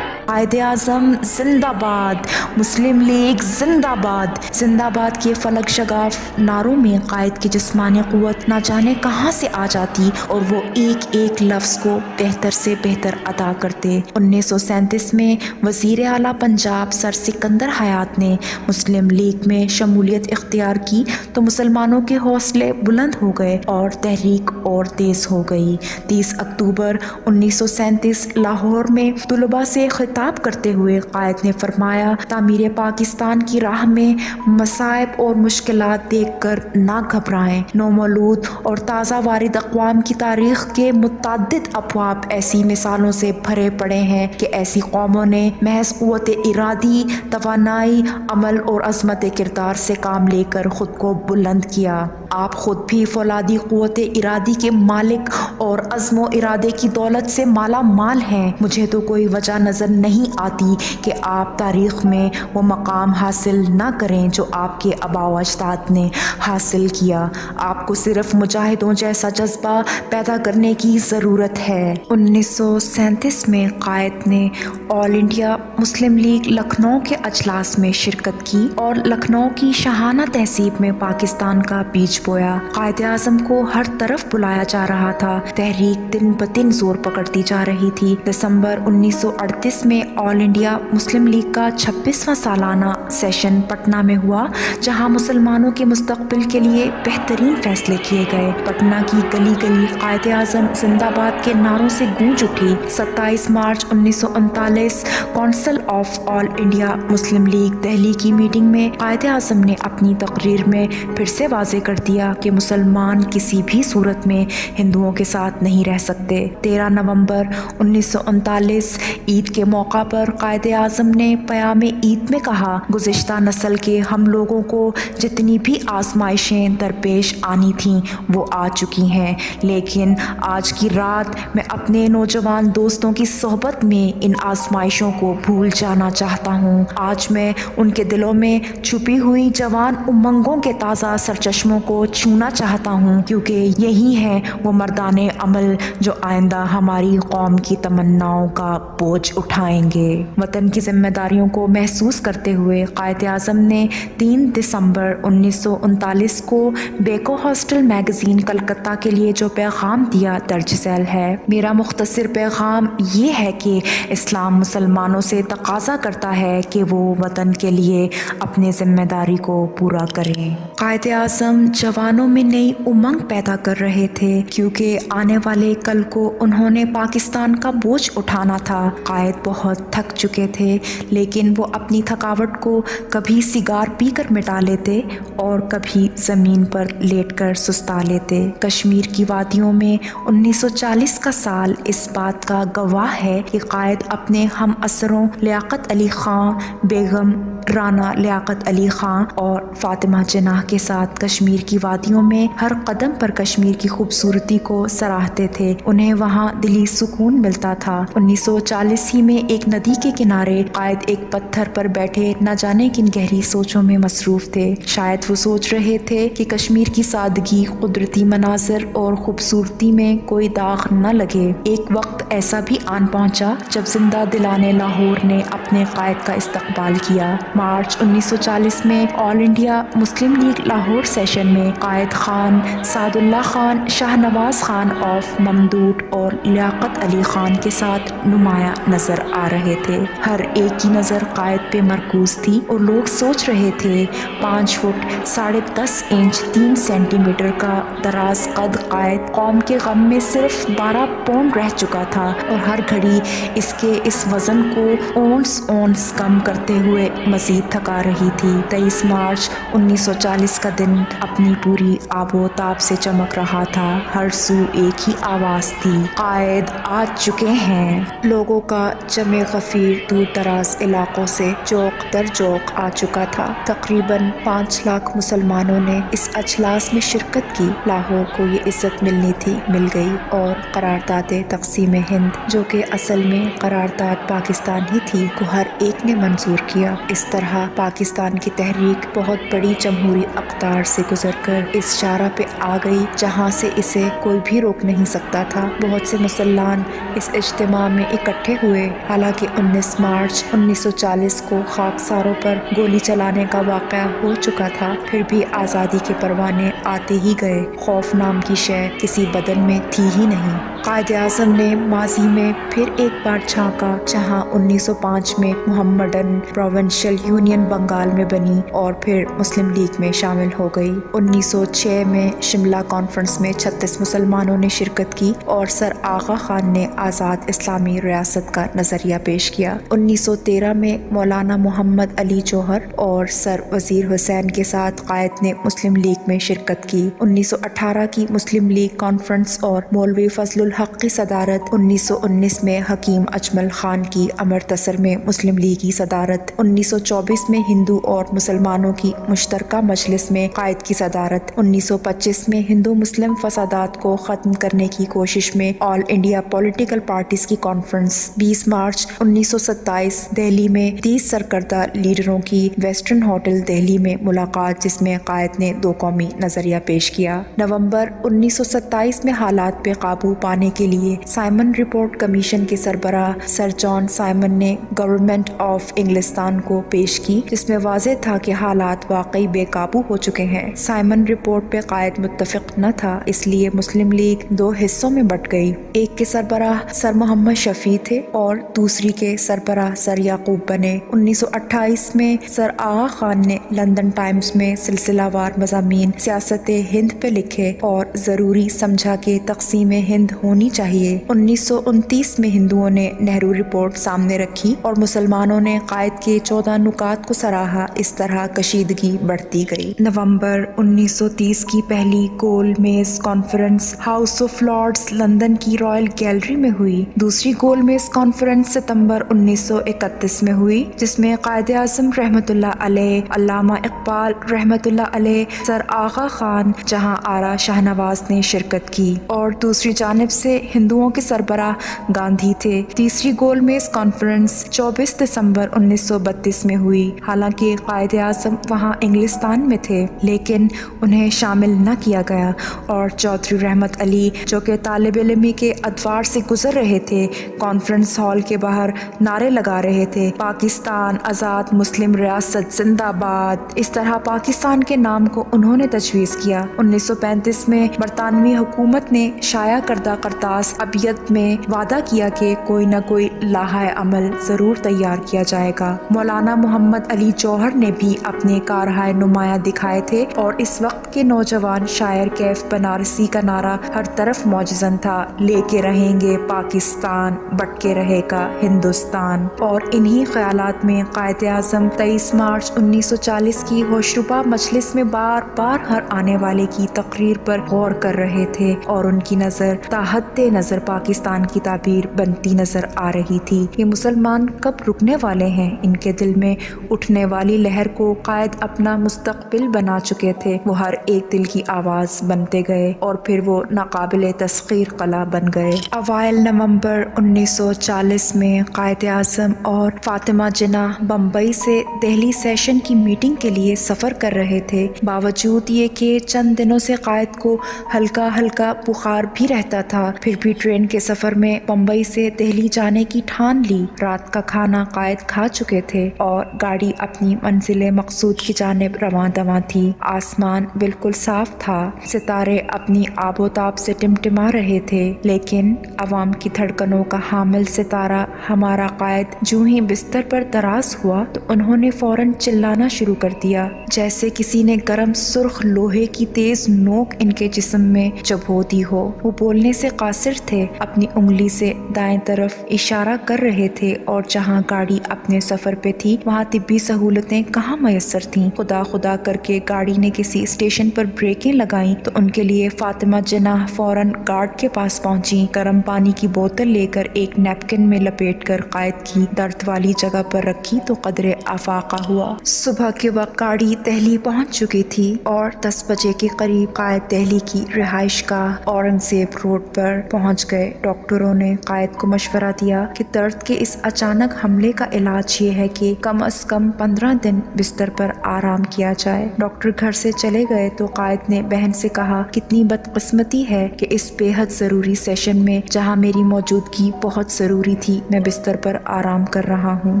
قائد اعظم زندہ باد، مسلم لیگ زندہ باد۔ زندہ باد کے فلک شگاف نعروں میں قائد کی جسمانی قوت نہ جانے کہاں سے آ جاتی اور وہ ایک ایک لفظ کو بہتر سے بہتر ادا کرتے۔ 1937 میں وزیر اعلیٰ پنجاب سر سکندر حیات نے مسلم لیگ میں شمولیت اختیار کی تو مسلمانوں کے حوصلے بلند ہو گئے اور تحریک اور تیز ہو گئی۔ 30 اکتوبر 1937 لاہور میں طلباء سے خطاب کرتے ہوئے قائد نے فرمایا، تعمیر پاکستان کی راہ میں مصائب اور مشکلات دیکھ کر نہ گھبرائیں۔ نومولود اور تازہ وارد اقوام کی تاریخ کے متعدد ابواب ایسی مثالوں سے بھرے پڑے ہیں کہ ایسی قوموں نے محض قوت ارادی، توانائی، عمل اور عظمت کردار سے کام لے کر خود کو بلند کیا۔ آپ خود بھی فولادی قوت ارادی کے مالک اور عزم و ارادے کی دولت سے مالا مال ہیں۔ مجھے تو کوئی وجہ نظر نہیں آتی کہ آپ تاریخ میں وہ مقام حاصل نہ کریں جو آپ کے آباء و اجداد نے حاصل کیا۔ آپ کو صرف مجاہدوں جیسا جذبہ پیدا کرنے کی ضرورت ہے۔ 1937 میں قائد نے آل انڈیا مسلم لیگ لکھنؤ کے اجلاس میں شرکت کی اور لکھنؤ کی شاہانہ تہذیب میں پاکستان کا بیج بویا۔ قائد اعظم کو ہر طرف بلایا جا رہا تھا۔ تحریک دن بدن زور پکڑتی جا رہی تھی۔ دسمبر 1938 میں آل انڈیا مسلم لیگ کا 26واں سالانہ سیشن پٹنہ میں ہوا، جہاں مسلمانوں کے مستقبل کے لیے بہترین فیصلے کیے گئے۔ پٹنہ کی گلی گلی قائد اعظم زندہ باد کے نعروں سے گونج اٹھی۔ 27 March 1939 council of all India Muslim league Delhi کی میٹنگ میں قائد اعظم نے اپنی تقریر میں پھر سے واضح کر دیا کہ مسلمان کسی بھی صورت میں ہندوؤں کے ساتھ نہیں رہ سکتے۔ 13 نومبر 1939 عید کے موقع پر قائد اعظم نے پیام عید میں کہا، گزشتہ نسل کے ہم لوگوں کو جتنی بھی آزمائشیں درپیش آنی تھیں وہ آ چکی ہیں، لیکن آج کی رات میں اپنے نوجوان دوستوں کی صحبت میں ان آزمائشوں کو بھول جانا چاہتا ہوں۔ آج میں ان کے دلوں میں چھپی ہوئی جوان امنگوں کے تازہ سرچشموں کو چھونا چاہتا ہوں، کیونکہ یہی ہیں وہ مردان عمل جو آئندہ ہماری قوم کی تمناؤں کا بوجھ اٹھائیں نبھائیں گے۔ وطن کی ذمہ داریوں کو محسوس کرتے ہوئے قائد اعظم نے 3 دسمبر 1939 کو بیکو ہاسٹل میگزین کلکتہ کے لیے جو پیغام دیا درج ذیل ہے۔ میرا مختصر پیغام یہ ہے کہ اسلام مسلمانوں سے تقاضا کرتا ہے کہ وہ وطن کے لیے اپنی ذمہ داری کو پورا کریں۔ قائد اعظم جوانوں میں نئی امنگ پیدا کر رہے تھے کیونکہ آنے والے کل کو انہوں نے پاکستان کا بوجھ اٹھانا تھا۔ قائد بہت تھک چکے تھے لیکن وہ اپنی تھکاوٹ کو کبھی سگار پی کر مٹا لیتے اور کبھی زمین پر لیٹ کر سستا لیتے۔ کشمیر کی وادیوں میں 1940 کا سال اس بات کا گواہ ہے کہ قائد اپنے ہم عصروں لیاقت علی خان بیگم، رانا لیاقت علی خان اور فاطمہ جناح کے ساتھ کشمیر کی وادیوں میں ہر قدم پر کشمیر کی خوبصورتی کو سراہتے تھے۔ انہیں وہاں دلی سکون ملتا تھا۔ 1940 ہی میں ایک ندی کے کنارے قائد ایک پتھر پر بیٹھے نہ جانے کن گہری سوچوں میں مصروف تھے۔ شاید وہ سوچ رہے تھے کہ کشمیر کی سادگی، قدرتی مناظر اور خوبصورتی میں کوئی داغ نہ لگے۔ ایک وقت ایسا بھی آن پہنچا جب زندہ دلانے لاہور نے اپنے قائد کا استقبال کیا۔ مارچ 1940 میں all India Muslim League Lahore session میں قائد خان سعد اللہ خان، شاہ نواز خان آف ممدوٹ اور لیاقت علی خان کے ساتھ نمایاں نظر آ رہے تھے۔ ہر ایک کی نظر قائد پہ مرکوز تھی اور لوگ سوچ رہے تھے 5 فٹ 10.5 انچ 3 سینٹی میٹر کا دراز قد قائد قوم کے غم میں صرف 12 پاؤنڈ رہ چکا تھا اور ہر گھڑی اس کے اس وزن کو اونس کم کرتے ہوئے مزید تھکا رہی تھی۔ 23 مارچ 1940 کا دن اپنی پوری آب و تاب سے چمک رہا تھا۔ ہر سو ایک ہی آواز تھی، قائد آ چکے ہیں۔ لوگوں کا جمع غفیر دور دراز علاقوں سے چوک در چوک آ چکا تھا۔ تقریباً 5 لاکھ مسلمانوں نے اس اجلاس میں شرکت کی۔ لاہور کو یہ عزت ملنی تھی، مل گئی، اور قرارداد تقسیم ہند جو کہ اصل میں قرارداد پاکستان ہی تھی کو ہر ایک نے منظور کیا۔ اس طرح پاکستان کی تحریک بہت بڑی جمہوری اقدار سے گزر کر اس شاہراہ پہ آ گئی جہاں سے اسے کوئی بھی روک نہیں سکتا تھا۔ بہت سے مسلمان اس اجتماع میں اکٹھے ہوئے۔ حالانکہ 19 مارچ 1940 کو خاکساروں پر گولی چلانے کا واقعہ ہو چکا تھا، پھر بھی آزادی کے پروانے آتے ہی گئے۔ خوف نام کی شے کسی بدن میں تھی ہی نہیں۔ قائد اعظم نے ماضی میں پھر ایک بار جھانکا جہاں 1905 میں محمڈن پروونشل یونین بنگال میں بنی اور پھر مسلم لیگ میں شامل ہو گئی۔ 1906 میں شملہ کانفرنس میں 36 مسلمانوں نے شرکت کی اور سر آغا خان نے آزاد اسلامی ریاست کا نظریہ پیش کیا۔ 1913 میں مولانا محمد علی جوہر اور سر وزیر حسین کے ساتھ قائد نے مسلم لیگ میں شرکت کی۔ 1918 کی مسلم لیگ کانفرنس اور مولوی فضل الحق کی صدارت۔ 1919 میں حکیم اجمل خان کی امرتسر میں مسلم لیگ کی صدارت۔ 1924 میں ہندو اور مسلمانوں کی مشترکہ مجلس میں قائد کی صدارت۔ 1925 میں ہندو مسلم فسادات کو ختم کرنے کی کوشش میں آل انڈیا پولیٹیکل پارٹیز کی کانفرنس۔ 20 مارچ 1927 دہلی میں 30 سرکردہ لیڈروں کی ویسٹرن ہوٹل دہلی میں ملاقات جس میں قائد نے 2 قومی نظریہ پیش کیا۔ نومبر 1927 میں حالات پہ قابو پانے کے لیے سائمن رپورٹ کمیشن کے سربراہ سر جان سائمن نے گورنمنٹ آف انگلستان کو پیش کی جس میں واضح تھا کہ حالات واقعی بے قابو ہو چکے ہیں۔ سائمن رپورٹ پہ قائد متفق نہ تھا، اس لیے مسلم لیگ 2 حصوں میں بٹ گئی۔ ایک کے سربراہ سر محمد شفیع تھے اور دوسری کے سربراہ سر یعقوب بنے۔ 1928 میں سر آغا خان نے لندن ٹائمز میں سلسلہ وار مضامین سیاست ہند پہ لکھے اور ضروری سمجھا کہ تقسیم ہند ہونی چاہیے۔ 1929 میں ہندوؤں نے نہرو رپورٹ سامنے رکھی اور مسلمانوں نے قائد کے 14 نکات کو سراہا۔ اس طرح کشیدگی بڑھتی گئی۔ نومبر 1930 کی پہلی گول میز conference house of Lords London کی رائل گیلری میں ہوئی۔ دوسری گول میز کانفرنس ستمبر 1931 میں ہوئی جس میں قائد اعظم رحمۃ اللہ علیہ، علامہ اقبال رحمۃ اللہ علیہ، سر آغا خان، جہاں آرا شاہ نواز نے شرکت کی اور دوسری جانب سے ہندوؤں کے سربراہ گاندھی تھے۔ تیسری گول میز کانفرنس 24 دسمبر 1932 میں ہوئی۔ حالانکہ قائد اعظم وہاں انگلستان میں تھے لیکن انہیں شامل نہ کیا گیا، اور چودھری رحمت علی جو کہ طالب علمی کے ادوار سے گزر رہے تھے کانفرنس ہال کے باہر نعرے لگا رہے تھے، پاکستان آزاد مسلم ریاست زندہ باد۔ اس طرح پاکستان کے نام کو انہوں نے تجویز کیا۔ 1935 میں برطانوی حکومت نے شائع کردہ کرتاس ابیت میں وعدہ کیا کہ کوئی نہ کوئی لائحہ عمل ضرور تیار کیا جائے گا۔ مولانا محمد علی جوہر نے بھی اپنے کارہائے نمایاں دکھائے تھے، اور اس وقت کے نوجوان شاعر کیف بنارسی کا نعرہ ہر طرف موجزن تھا، لے کے رہیں گے پاکستان، بٹ کے رہے گا ہندوستان۔ اور انہی خیالات میں قائد اعظم 23 مارچ 1940 کی ہوشربا مجلس میں بار بار ہر آنے والے کی تقریر پر غور کر رہے تھے، اور ان کی نظر تا حد نظر پاکستان کی تعبیر بنتی نظر آ رہی تھی۔ یہ مسلمان کب رکنے والے ہیں؟ ان کے دل میں اٹھنے والی لہر کو قائد اپنا مستقبل بنا چکے تھے۔ وہ ہر ایک دل کی آواز بنتے گئے، اور پھر وہ ناقابل تسخیر قلعہ بن گئے۔ اوائل نومبر 1940 میں قائد اعظم اور فاطمہ جناح بمبئی سے دہلی سیشن کی میٹنگ کے لیے سفر کر رہے تھے۔ باوجود یہ کہ چند دنوں سے قائد کو ہلکا ہلکا بخار بھی رہتا تھا، پھر بھی ٹرین کے سفر میں بمبئی سے دہلی جانے کی ٹھان لی۔ رات کا کھانا قائد کھا چکے تھے، اور گاڑی اپنی منزل مقصود کی جانب رواں دواں تھی۔ آسمان بالکل صاف تھا، ستارے اپنی آب و تاب سے ٹمٹما رہے تھے، لیکن عوام کی دھڑکنوں کا حامل ستارہ ہمارا قائد جو ہی بستر پر دراز ہوا تو انہوں نے فوراً چلانا شروع کر دیا، جیسے کسی نے گرم سرخ لوہے کی تیز نوک ان کے جسم میں چبھو دی ہو۔ وہ بولنے سے قاصر تھے، اپنی انگلی سے دائیں طرف اشارہ کر رہے تھے، اور جہاں گاڑی اپنے سفر پہ تھی وہاں طبی سہولتیں کہاں میسر تھیں۔ خدا خدا کر کے گاڑی نے کسی اسٹیشن پر بریکیں لگائیں تو ان کے لیے فاطمہ جناح فوراً گارڈ کے پاس پہنچی، گرم پانی کی بوتل لے کر ایک نیپکن میں لپیٹ کر قائد کی درد والی جگہ پر رکھی تو قدرے افاقہ ہوا۔ صبح کے وقت گاڑی دہلی پہنچ چکی تھی، اور 10 بجے کے قریب قائد دہلی کی رہائش گاہ اورنگزیب روڈ پر پہنچ گئے۔ ڈاکٹروں نے قائد کو مشورہ دیا کہ درد کے اس اچانک حملے کا علاج یہ ہے کہ کم از کم 15 دن بستر پر آرام کیا جائے۔ ڈاکٹر گھر سے چلے گئے تو قائد نے بہن سے کہا، کتنی بدقسمتی ہے کہ اس بے حد ضروری سیشن میں جہاں میری موجودگی بہت ضروری تھی میں بستر پر آرام کر رہا ہوں۔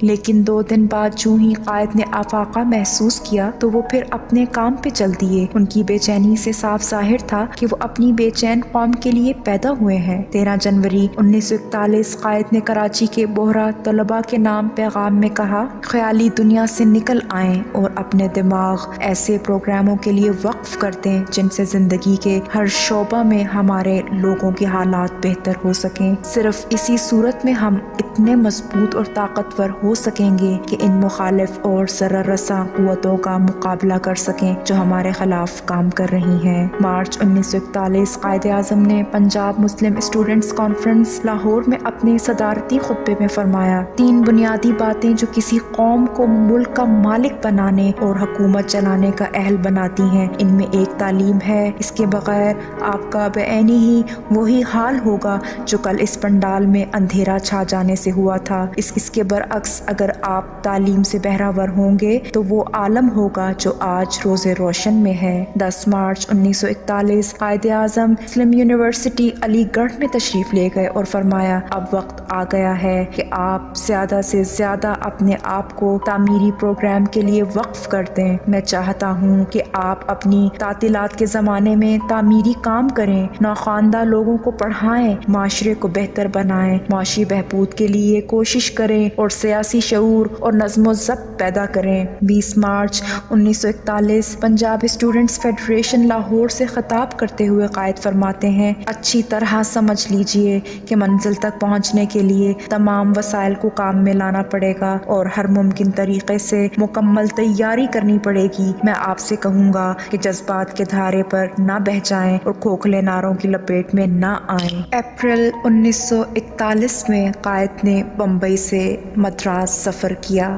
لیکن 2 دن بعد جو ہی قائد نے افاقہ محسوس کیا تو وہ پھر اپنے کام پہ چل دیے۔ ان کی بے چینی سے صاف ظاہر تھا کہ وہ اپنی بے چین قوم کے لیے پیدا ہوئے ہیں۔ 13 جنوری 1941 قائد نے کراچی کے بوہرا طلباء کے نام پیغام میں کہا، خیالی دنیا سے نکل آئیں اور اپنے دماغ ایسے پروگراموں کے لیے وقف کر دیں جن سے زندگی کے ہر شعبہ میں ہمارے لوگوں کے حالات بہتر ہو سکیں۔ صرف اسی صورت میں ہم اتنے مضبوط اور طاقتور ہو سکیں گے کہ ان مخالف اور ضرر رساں قوتوں کا مقابلہ کر سکیں جو ہمارے خلاف کام کر رہی ہیں۔ مارچ 1941 قائد اعظم نے پنجاب مسلم اسٹوڈنٹس کانفرنس لاہور میں اپنے صدارتی خطبے میں فرمایا، 3 بنیادی باتیں جو کسی قوم کو ملک کا مالک بنانے اور حکومت چلانے کا اہل بناتی ہیں، ان میں ایک تعلیم ہے۔ اس کے بغیر آپ کا بعینی ہی وہی حال ہوگا جو کل اس پنڈال میں اندھیرا چھا جانے سے ہوا تھا۔ اس کے برعکس اگر آپ تعلیم سے بہرہور ہوں گے تو وہ عالم ہوگا جو آج روز روشن میں ہے۔ 10 مارچ 1941 قائد اعظم مسلم یونیورسٹی علی گڑھ میں تشریف لے گئے اور فرمایا، اب وقت آ گیا ہے کہ آپ زیادہ سے زیادہ اپنے آپ کو تعمیری پروگرام کے لیے وقف کر دیں۔ میں چاہتا ہوں کہ آپ اپنی تعطیلات کے زمانے میں تعمیری کام کریں، ناخواندہ لوگوں کو پڑھائیں، معاشرے کو بہتر بنائیں، معاشی بہبود کے لیے کوشش کریں اور سیاسی شعور اور نظم و ضبط پیدا کریں۔ 20 مارچ 1941 پنجاب اسٹوڈنٹس فیڈریشن لاہور سے خطاب کرتے ہوئے قائد فرماتے ہیں، اچھی طرح سمجھ لیجئے کہ منزل تک پہنچنے کے لیے تمام وسائل کو کام میں لانا پڑے گا اور ہر ممکن طریقے سے مکمل تیاری کرنی پڑے گی۔ میں آپ سے کہوں گا کہ جذبات کے دھارے پر نہ بہہ جائیں اور کھوکھلے نعروں کی لپیٹ میں نہ آئیں۔ اپریل 1941 میں قائد نے بمبئی سے مدراس سفر کیا،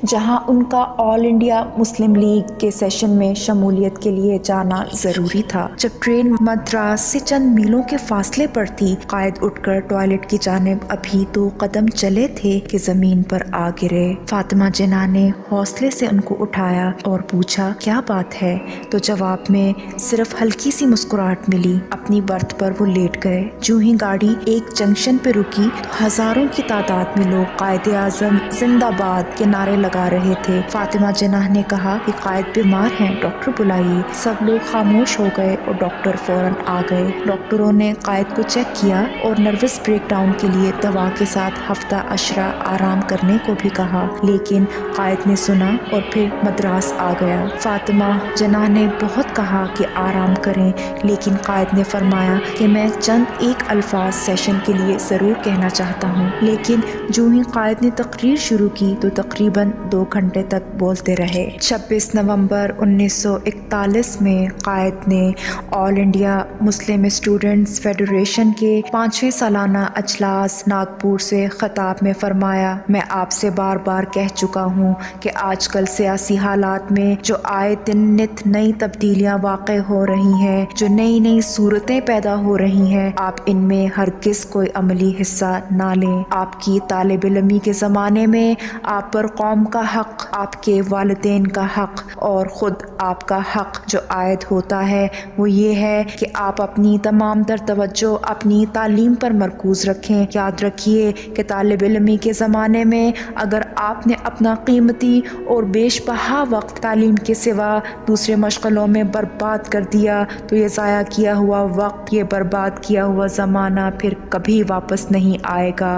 جہاں ان کا آل انڈیا مسلم لیگ کے سیشن میں شمولیت کے لیے جانا ضروری تھا۔ جب ٹرین مدراس سے چند میلوں کے فاصلے پر تھی۔ قائد اٹھ کر ٹوائلٹ کی جانب ابھی 2 قدم چلے تھے کہ زمین پر آ گرے۔ فاطمہ جناح نے حوصلے سے ان کو اٹھایا اور پوچھا کیا بات ہے، تو جواب میں صرف ہلکی سی مسکراہٹ ملی۔ اپنی برتھ پر وہ لیٹ گئے۔ جو ہی گاڑی ایک جنکشن پہ رکی تو ہزاروں کی تعداد میں لوگ قائد اعظم زندہ باد کے نعرے لگا رہے تھے۔ فاطمہ جناح نے کہا کہ قائد بیمار ہیں، ڈاکٹر بلائیے۔ سب لوگ خاموش ہو گئے اور ڈاکٹر فوراً آ گئے۔ ڈاکٹروں نے قائد کو چیک کیا اور نروس بریک ڈاؤن کے لیے دوا کے ساتھ ہفتہ عشرہ آرام کرنے کو بھی کہا، لیکن قائد نے سنا اور پھر مدراس آ گیا۔ فاطمہ جناح نے بہت کہا کہ آرام کریں، لیکن قائد نے فرمایا کہ میں چند ایک الفاظ سیشن کے لیے ضرور کہنا چاہتا ہوں۔ لیکن جو ہی قائد نے تقریر شروع کی تو تقریباً 2 گھنٹے تک بولتے رہے۔ 26 نومبر 1941 میں قائد نے آل انڈیا مسلم اسٹوڈنٹس فیڈریشن کے 5ویں سالانہ اجلاس ناگپور سے خطاب میں فرمایا، میں آپ سے بار بار کہہ چکا ہوں کہ آج کل سیاسی حالات میں جو آئے دن نت نئی تبدیلیاں واقع ہو رہی ہیں، جو نئی نئی صورتیں پیدا ہو رہی ہیں، آپ ان میں ہرگز کوئی عملی حصہ نہ لیں۔ آپ کی طالب علمی کے زمانے میں آپ پر قوم کا حق، آپ کے والدین کا حق اور خود آپ کا حق جو عائد ہوتا ہے وہ یہ ہے کہ آپ اپنی تمام تر توجہ اپنی تعلیم پر مرکوز رکھیں۔ یاد رکھیے کہ طالب علمی کے زمانے میں اگر آپ نے اپنا قیمتی اور بیش بہا وقت تعلیم کے سوا دوسرے مشغلوں میں برباد کر دیا تو یہ ضائع کیا ہوا وقت، یہ برباد کیا ہوا زمانہ پھر کبھی واپس نہیں آئے گا۔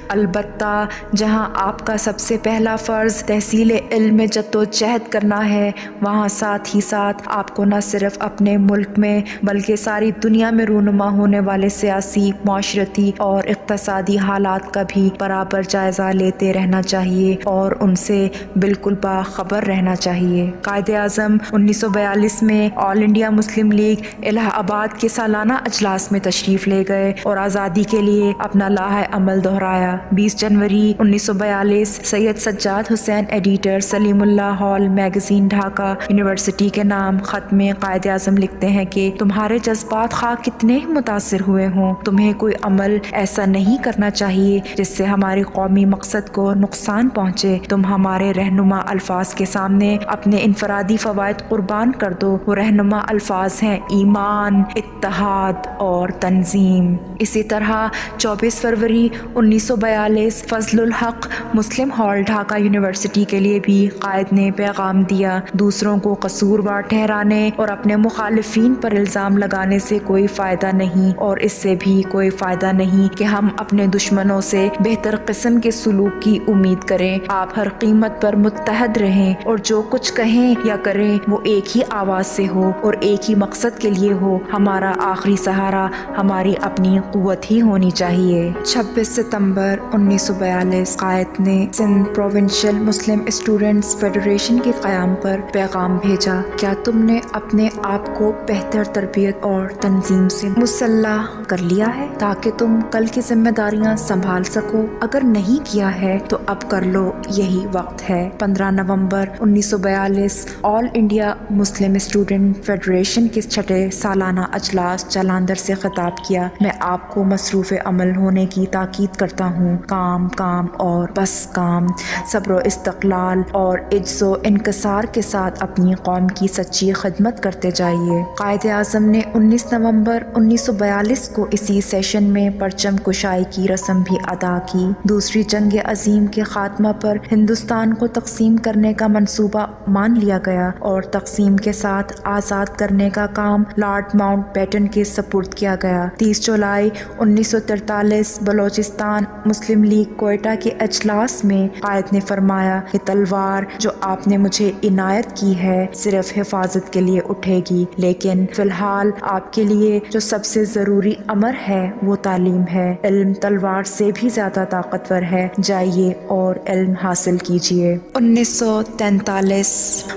البتہ جہاں آپ کا سب سے پہلا فرض تحصیل علم میں جدوجہد کرنا ہے، وہاں ساتھ ہی ساتھ آپ کو نہ صرف اپنے ملک میں بلکہ ساری دنیا میں رونما ہونے والے سیاسی، معاشرتی اور اقتصادی حالات کا بھی برابر جائزہ لیتے رہنا چاہیے اور ان سے بالکل باخبر رہنا چاہیے۔ قائد اعظم 1942 میں آل انڈیا مسلم لیگ الہ آباد کے سالانہ اجلاس میں تشریف لے گئے اور آزادی کے لیے اپنا لائحہ عمل دہرایا۔ 20 جنوری 1942 سید سجاد حسین ایڈیٹر سلیم اللہ ہال میگزین ڈھاکہ یونیورسٹی کے نام خط میں قائد اعظم لکھتے ہیں کہ تمہارے جذبات خواہ کتنے ہی متاثر ہوئے ہوں، تمہیں کوئی عمل ایسا نہیں کرنا چاہیے جس سے ہماری قومی مقصد کو نقصان پہنچے۔ تم ہمارے رہنما الفاظ کے سامنے اپنے انفرادی فوائد قربان کر دو۔ وہ رہنما الفاظ ہیں ایمان، اتحاد اور تنظیم۔ اسی طرح 24 فروری 1942 فضل الحق مسلم ہال ڈھاکہ یونیورسٹی کے لیے بھی قائد نے پیغام دیا، دوسروں کو قصوروار ٹھہرانے اور اپنے مخالفین پر الزام لگانے سے کوئی فائدہ نہیں، اور اس سے بھی کوئی فائدہ نہیں کہ ہم اپنے دشمنوں سے بہتر قسم کے سلوک کی امید کریں۔ آپ ہر قیمت پر متحد رہیں اور جو کچھ کہیں یا کریں وہ ایک ہی آواز سے ہو اور ایک ہی مقصد کے لیے ہو۔ ہمارا آخری سہارا ہماری اپنی قوت ہی ہونی چاہیے۔ 26 ستمبر 1942 قائد نے سندھ پروونشل مسلم اسٹوڈنٹس فیڈریشن کے قیام پر پیغام بھیجا، کیا تم نے اپنے آپ کو بہتر تربیت اور تنظیم سے مسلح کر لیا ہے تاکہ تم کل کی ذمہ داریاں سنبھال سکو؟ اگر نہیں کیا ہے تو اب کر لو، یہی وقت ہے۔ 15 نومبر 1942 آل انڈیا مسلم اسٹوڈنٹ فیڈریشن کے 6 سالانہ اجلاس جالندھر سے خطاب کیا، میں آپ کو مصروف عمل ہونے کی تاکید کرتا ہوں۔ کام کام اور بس کام، صبر و استقلال اور عجز و انکسار کے ساتھ اپنی قوم کی سچی خدمت کرتے جائیے۔ قائد اعظم نے 19 نومبر 1942 کو اسی سیشن میں پرچم کشائی کی رسم بھی ادا کی۔ دوسری جنگ عظیم کے خاتمہ پر ہندوستان کو تقسیم کرنے کا منصوبہ مان لیا گیا اور تقسیم کے ساتھ آزاد کرنے کا کام لارڈ ماؤنٹ بیٹن کے سپرد کیا گیا۔ 30 جولائی 1943 بلوچستان مسلم لیگ کوئٹہ کے اجلاس میں قائد نے فرمایا کہ تلوار جو آپ نے مجھے عنایت کی ہے صرف حفاظت کے لیے اٹھے گی، لیکن فی الحال آپ کے لیے جو سب سے ضروری امر ہے وہ تعلیم ہے۔ علم تلوار سے بھی زیادہ طاقتور ہے، جائیے اور علم حاصل کیجیے۔ 1943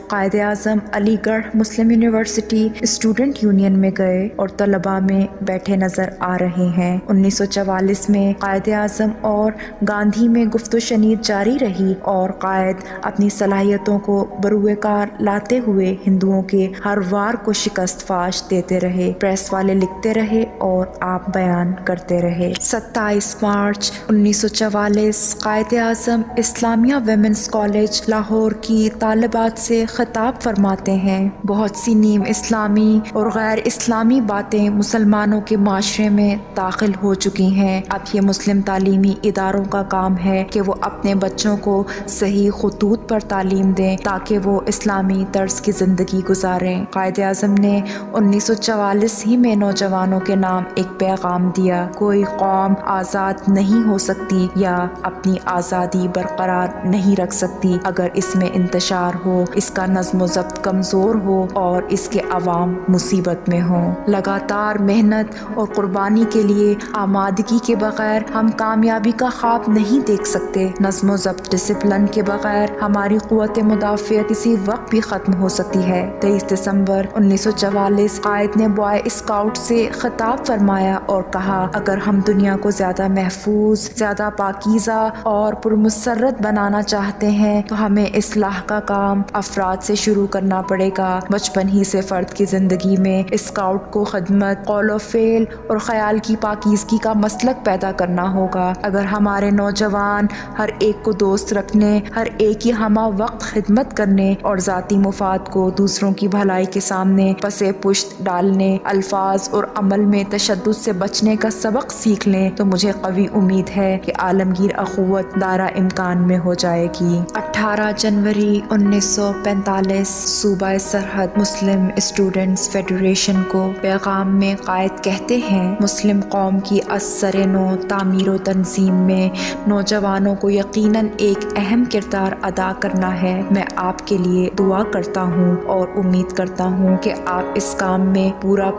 قائد اعظم علی گڑھ مسلم یونیورسٹی اسٹوڈنٹ یونین میں گئے اور طلباء میں بیٹھے نظر آ رہے ہیں۔ 1944 میں قائد اعظم اور گاندھی میں گفت و شنید جاری رہی اور قائد اپنی صلاحیتوں کو بروئے کار لاتے ہوئے ہندوؤں کے ہر وار کو شکست فاش دیتے رہے۔ پریس والے لکھتے کرتے رہے اور آپ بیان کرتے رہے۔ 27 مارچ 1944 قائد اعظم اسلامیہ ویمنز کالج لاہور کی طالبات سے خطاب فرماتے ہیں، بہت سی نیم اسلامی اور غیر اسلامی باتیں مسلمانوں کے معاشرے میں داخل ہو چکی ہیں۔ اب یہ مسلم تعلیمی اداروں کا کام ہے کہ وہ اپنے بچوں کو صحیح خطوط پر تعلیم دیں تاکہ وہ اسلامی طرز کی زندگی گزاریں۔ قائد اعظم نے 1944 ہی میں نوجوانوں کے نام ایک پیغام دیا، کوئی قوم آزاد نہیں ہو سکتی یا اپنی آزادی برقرار نہیں رکھ سکتی اگر اس میں انتشار ہو، اس کا نظم و ضبط کمزور ہو اور اس کے عوام مصیبت میں ہوں۔ لگاتار محنت اور قربانی کے لیے آمادگی کے بغیر ہم کامیابی کا خواب نہیں دیکھ سکتے۔ نظم و ضبط ڈسپلن کے بغیر ہماری قوت مدافعت کسی وقت بھی ختم ہو سکتی ہے۔ 23 دسمبر 1944 قائد نے بوائے اسکاؤٹ سے خطاب فرمایا اور کہا، اگر ہم دنیا کو زیادہ محفوظ، زیادہ پاکیزہ اور پرمسرت بنانا چاہتے ہیں تو ہمیں اصلاح کا کام افراد سے شروع کرنا پڑے گا۔ بچپن ہی سے فرد کی زندگی میں اسکاؤٹ کو خدمت، قول و فعل اور خیال کی پاکیزگی کا مسلک پیدا کرنا ہوگا۔ اگر ہمارے نوجوان ہر ایک کو دوست رکھنے، ہر ایک کی ہمہ وقت خدمت کرنے اور ذاتی مفاد کو دوسروں کی بھلائی کے سامنے پسے پشت ڈالنے، الفاظ اور عمل میں تشدد سے بچنے کا سبق سیکھ لیں تو مجھے قوی امید ہے کہ عالمگیر اخوت دائرہ امکان میں ہو جائے گی۔ 18 جنوری 1945 صوبہ سرحد مسلم اسٹوڈنٹس فیڈریشن کو پیغام میں قائد کہتے ہیں، مسلم قوم کی اثر نو تعمیر و تنظیم میں نوجوانوں کو یقیناً ایک اہم کردار ادا کرنا ہے۔ میں آپ کے لیے دعا کرتا ہوں اور امید کرتا ہوں کہ آپ اس کام میں پورا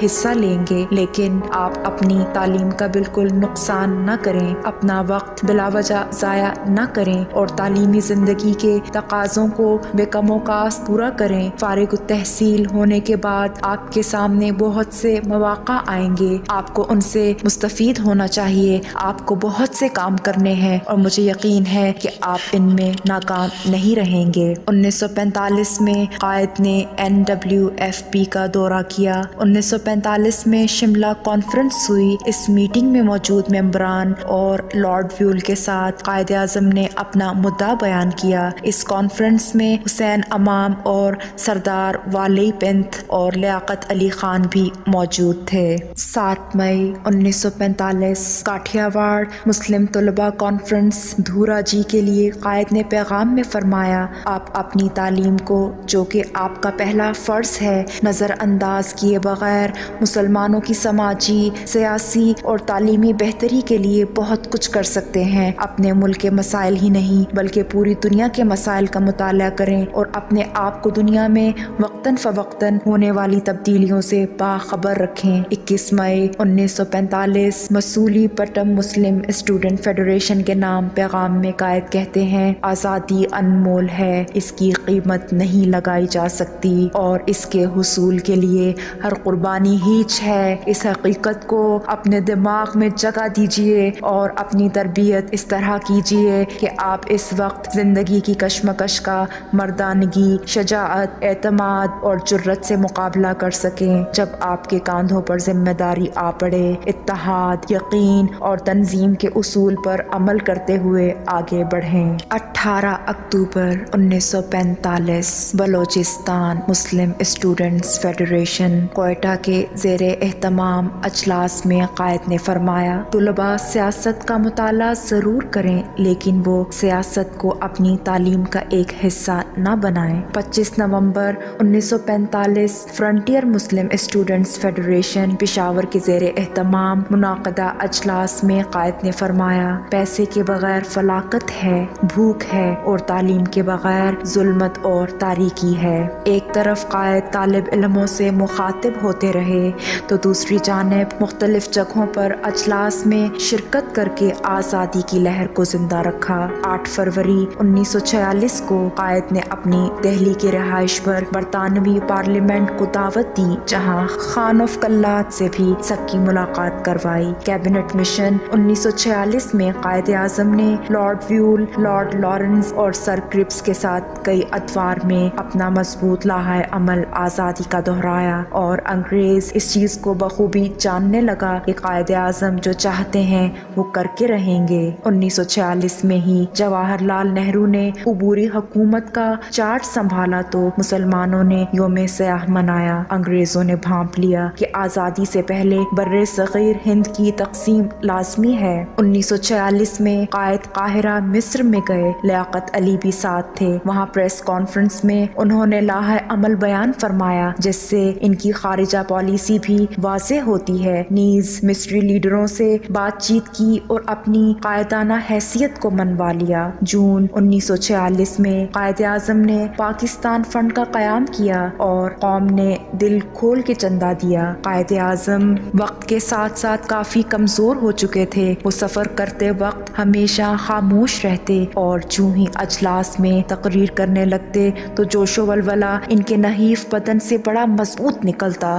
حصہ لیں گے، لیکن آپ اپنی تعلیم کا بالکل نقصان نہ کریں، اپنا وقت بلا وجہ ضائع نہ کریں اور تعلیمی زندگی کے تقاضوں کو بے کم و کاست پورا کریں۔ فارغ التحصیل ہونے کے بعد آپ کے سامنے بہت سے مواقع آئیں گے، آپ کو ان سے مستفید ہونا چاہیے۔ آپ کو بہت سے کام کرنے ہیں اور مجھے یقین ہے کہ آپ ان میں ناکام نہیں رہیں گے۔ 1945 میں قائد نے NWFP کا دورہ کیا۔ 1945 میں شملہ کانفرنس ہوئی۔ اس میٹنگ میں موجود ممبران اور لارڈ ویول کے ساتھ قائد اعظم نے اپنا مدعا بیان کیا۔ اس کانفرنس میں حسین امام اور سردار والی پنتھ اور لیاقت علی خان بھی موجود تھے۔ 7 مئی 1945 کاٹھیا واڑ مسلم طلباء کانفرنس دھورا جی کے لیے قائد نے پیغام میں فرمایا، آپ اپنی تعلیم کو جو کہ آپ کا پہلا فرض ہے نظر انداز کیے بغیر مسلمانوں کی سماجی، سیاسی اور تعلیمی بہتری کے لیے بہت کچھ کر سکتے ہیں۔ اپنے ملک کے مسائل ہی نہیں بلکہ پوری دنیا کے مسائل کا مطالعہ کریں اور اپنے آپ کو دنیا میں وقتاً فوقتاً ہونے والی تبدیلیوں سے باخبر رکھیں۔ 21 مئی 1945 مسولی پٹم مسلم اسٹوڈنٹ فیڈریشن کے نام پیغام میں قائد کہتے ہیں، آزادی انمول ہے، اس کی قیمت نہیں لگائی جا سکتی اور اس کے حصول کے لیے ہر قربانی ہیچ ہے۔ اس حقیقت کو اپنے دماغ میں جگہ دیجیے اور اپنی تربیت اس طرح کیجیے کہ آپ اس وقت زندگی کی کشمکش کا مردانگی، شجاعت، اعتماد اور جرأت سے مقابلہ کر سکیں۔ جب آپ کے کاندھوں پر ذمہ داری آ پڑے، اتحاد، یقین اور تنظیم کے اصول پر عمل کرتے ہوئے آگے بڑھیں۔ 18 اکتوبر 1945 بلوچستان مسلم اسٹوڈنٹس فیڈریشن کوئٹہ کے زیر اہتمام اجلاس میں قائد نے فرمایا، طلباء سیاست کا مطالعہ ضرور کریں لیکن وہ سیاست کو اپنی تعلیم کا ایک حصہ نہ بنائیں۔ 25 نومبر 1945 فرنٹیئر مسلم اسٹوڈنٹس فیڈریشن پشاور کے زیر اہتمام منعقدہ اجلاس میں قائد نے فرمایا، پیسے کے بغیر فلاکت ہے، بھوک ہے اور تعلیم کے بغیر ظلمت اور تاریکی ہے۔ ایک طرف قائد طالب علموں سے مخاطب ہوتے رہے تو دوسری جانب مختلف جگہوں پر اجلاس میں شرکت کر کے آزادی کی لہر کو زندہ رکھا۔ 8 فروری 1946 کو قائد نے اپنی دہلی کے رہائش پر برطانوی پارلیمنٹ کو دعوت دی جہاں خان آف کلات سے بھی سب کی ملاقات کروائی۔ کیبنٹ مشن 1946 میں قائد اعظم نے لارڈ ویول، لارڈ لارنس اور سر کرپس کے ساتھ کئی ادوار میں اپنا مضبوط لائحہ عمل آزادی کا دہرایا اور انگریز اس چیز چیز کو بخوبی جاننے لگا کہ قائد اعظم جو چاہتے ہیں وہ کر کے رہیں گے۔ 1946 میں ہی جواہر لال نہرو نے عبوری حکومت کا چارج سنبھالا تو مسلمانوں نے یوم سیاہ منایا۔ انگریزوں نے بھانپ لیا کہ آزادی سے پہلے بر صغیر ہند کی تقسیم لازمی ہے۔ 1946 میں قائد قاہرہ مصر میں گئے، لیاقت علی بھی ساتھ تھے۔ وہاں پریس کانفرنس میں انہوں نے لاہ عمل بیان فرمایا جس سے ان کی خارجہ پالیسی بھی واضح ہوتی ہے۔ نیز مصری لیڈروں سے بات چیت کی اور اپنی قائدانہ حیثیت کو منوا لیا۔ جون 1946 میں قائد اعظم نے پاکستان فنڈ کا قیام کیا اور قوم نے دل کھول کے چندہ دیا۔ قائد اعظم وقت کے ساتھ ساتھ کافی کمزور ہو چکے تھے۔ وہ سفر کرتے وقت ہمیشہ خاموش رہتے اور چوں ہی اجلاس میں تقریر کرنے لگتے تو جوش و ولولہ ان کے نحیف بدن سے بڑا مضبوط نکلتا۔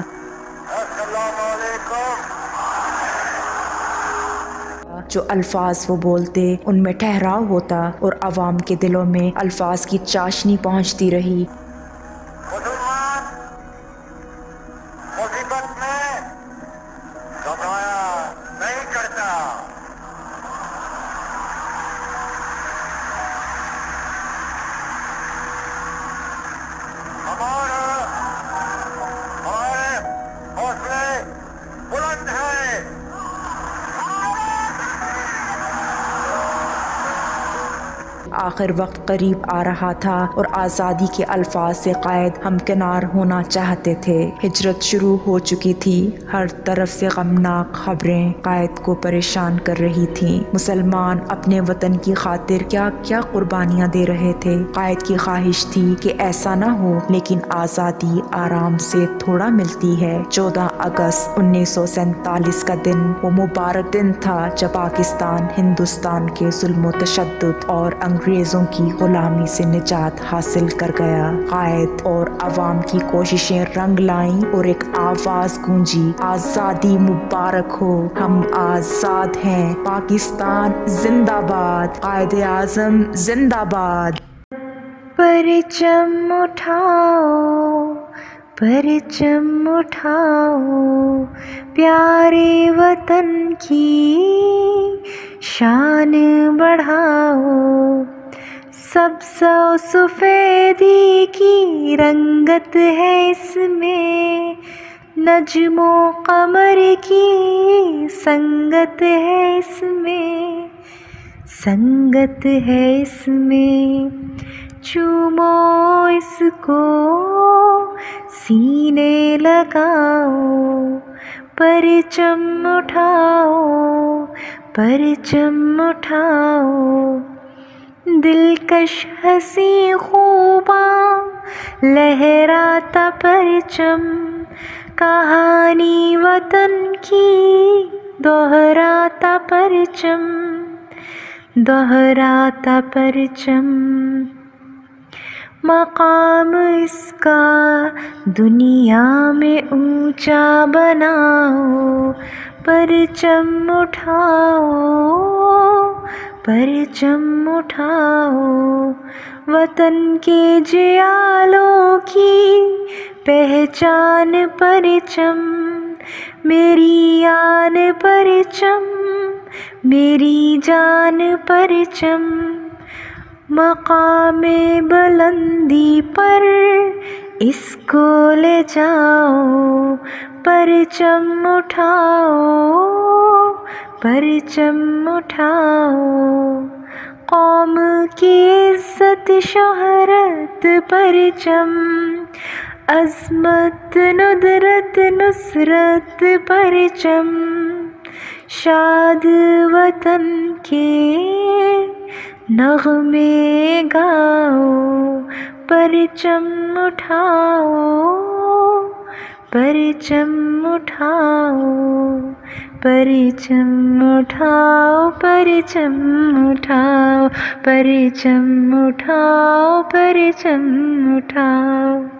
جو الفاظ وہ بولتے ان میں ٹھہراؤ ہوتا اور عوام کے دلوں میں الفاظ کی چاشنی پہنچتی رہی۔ مسلمان مصیبت میں گھبرایا نہیں کرتا۔ ہمارے حوصلے بلند ہیں۔ آخر وقت قریب آ رہا تھا اور آزادی کے الفاظ سے قائد ہمکنار ہونا چاہتے تھے۔ ہجرت شروع ہو چکی تھی۔ ہر طرف سے غمناک خبریں قائد کو پریشان کر رہی تھیں۔ مسلمان اپنے وطن کی خاطر کیا کیا قربانیاں دے رہے تھے۔ قائد کی خواہش تھی کہ ایسا نہ ہو، لیکن آزادی آرام سے تھوڑا ملتی ہے۔ 14 اگست 1947 کا دن وہ مبارک دن تھا جب پاکستان ہندوستان کے ظلم و تشدد اور انگریزوں کی غلامی سے نجات حاصل کر گیا۔ قائد اور عوام کی کوششیں رنگ لائیں اور ایک آواز گونجی، آزادی مبارک ہو، ہم آزاد ہیں، پاکستان زندہ باد، قائد اعظم زندہ باد۔ پرچم اٹھاؤ، پرچم اٹھاؤ، پیارے وطن کی شان بڑھاؤ، سبز و سفیدی کی رنگت ہے اس میں، نجم و قمر کی سنگت ہے اس میں، سنگت ہے اس میں، چومو اس کو سینے لگاؤ، پرچم اٹھاؤ، پرچم اٹھاؤ، دلکش ہنسی خوباں لہراتا پرچم، کہانی وطن کی دہراتا پرچم، دہراتا پرچم، مقام اس کا دنیا میں اونچا بناؤ، پرچم اٹھاؤ، پرچم اٹھاؤ، وطن کے جیالوں کی پہچان پرچم، میری آن پرچم، میری جان پرچم، مقام بلندی پر اس کو لے جاؤ، پرچم اٹھاؤ، پرچم اٹھاؤ، قوم کی عزت شہرت پرچم، عظمت ندرت نصرت پرچم، شاد وطن کے نغمے گاؤ، پرچم اٹھاؤ، پرچم اٹھاؤ، پرچم اٹھاؤ، پرچم اٹھاؤ، پرچم اٹھاؤ، پرچم اٹھاؤ۔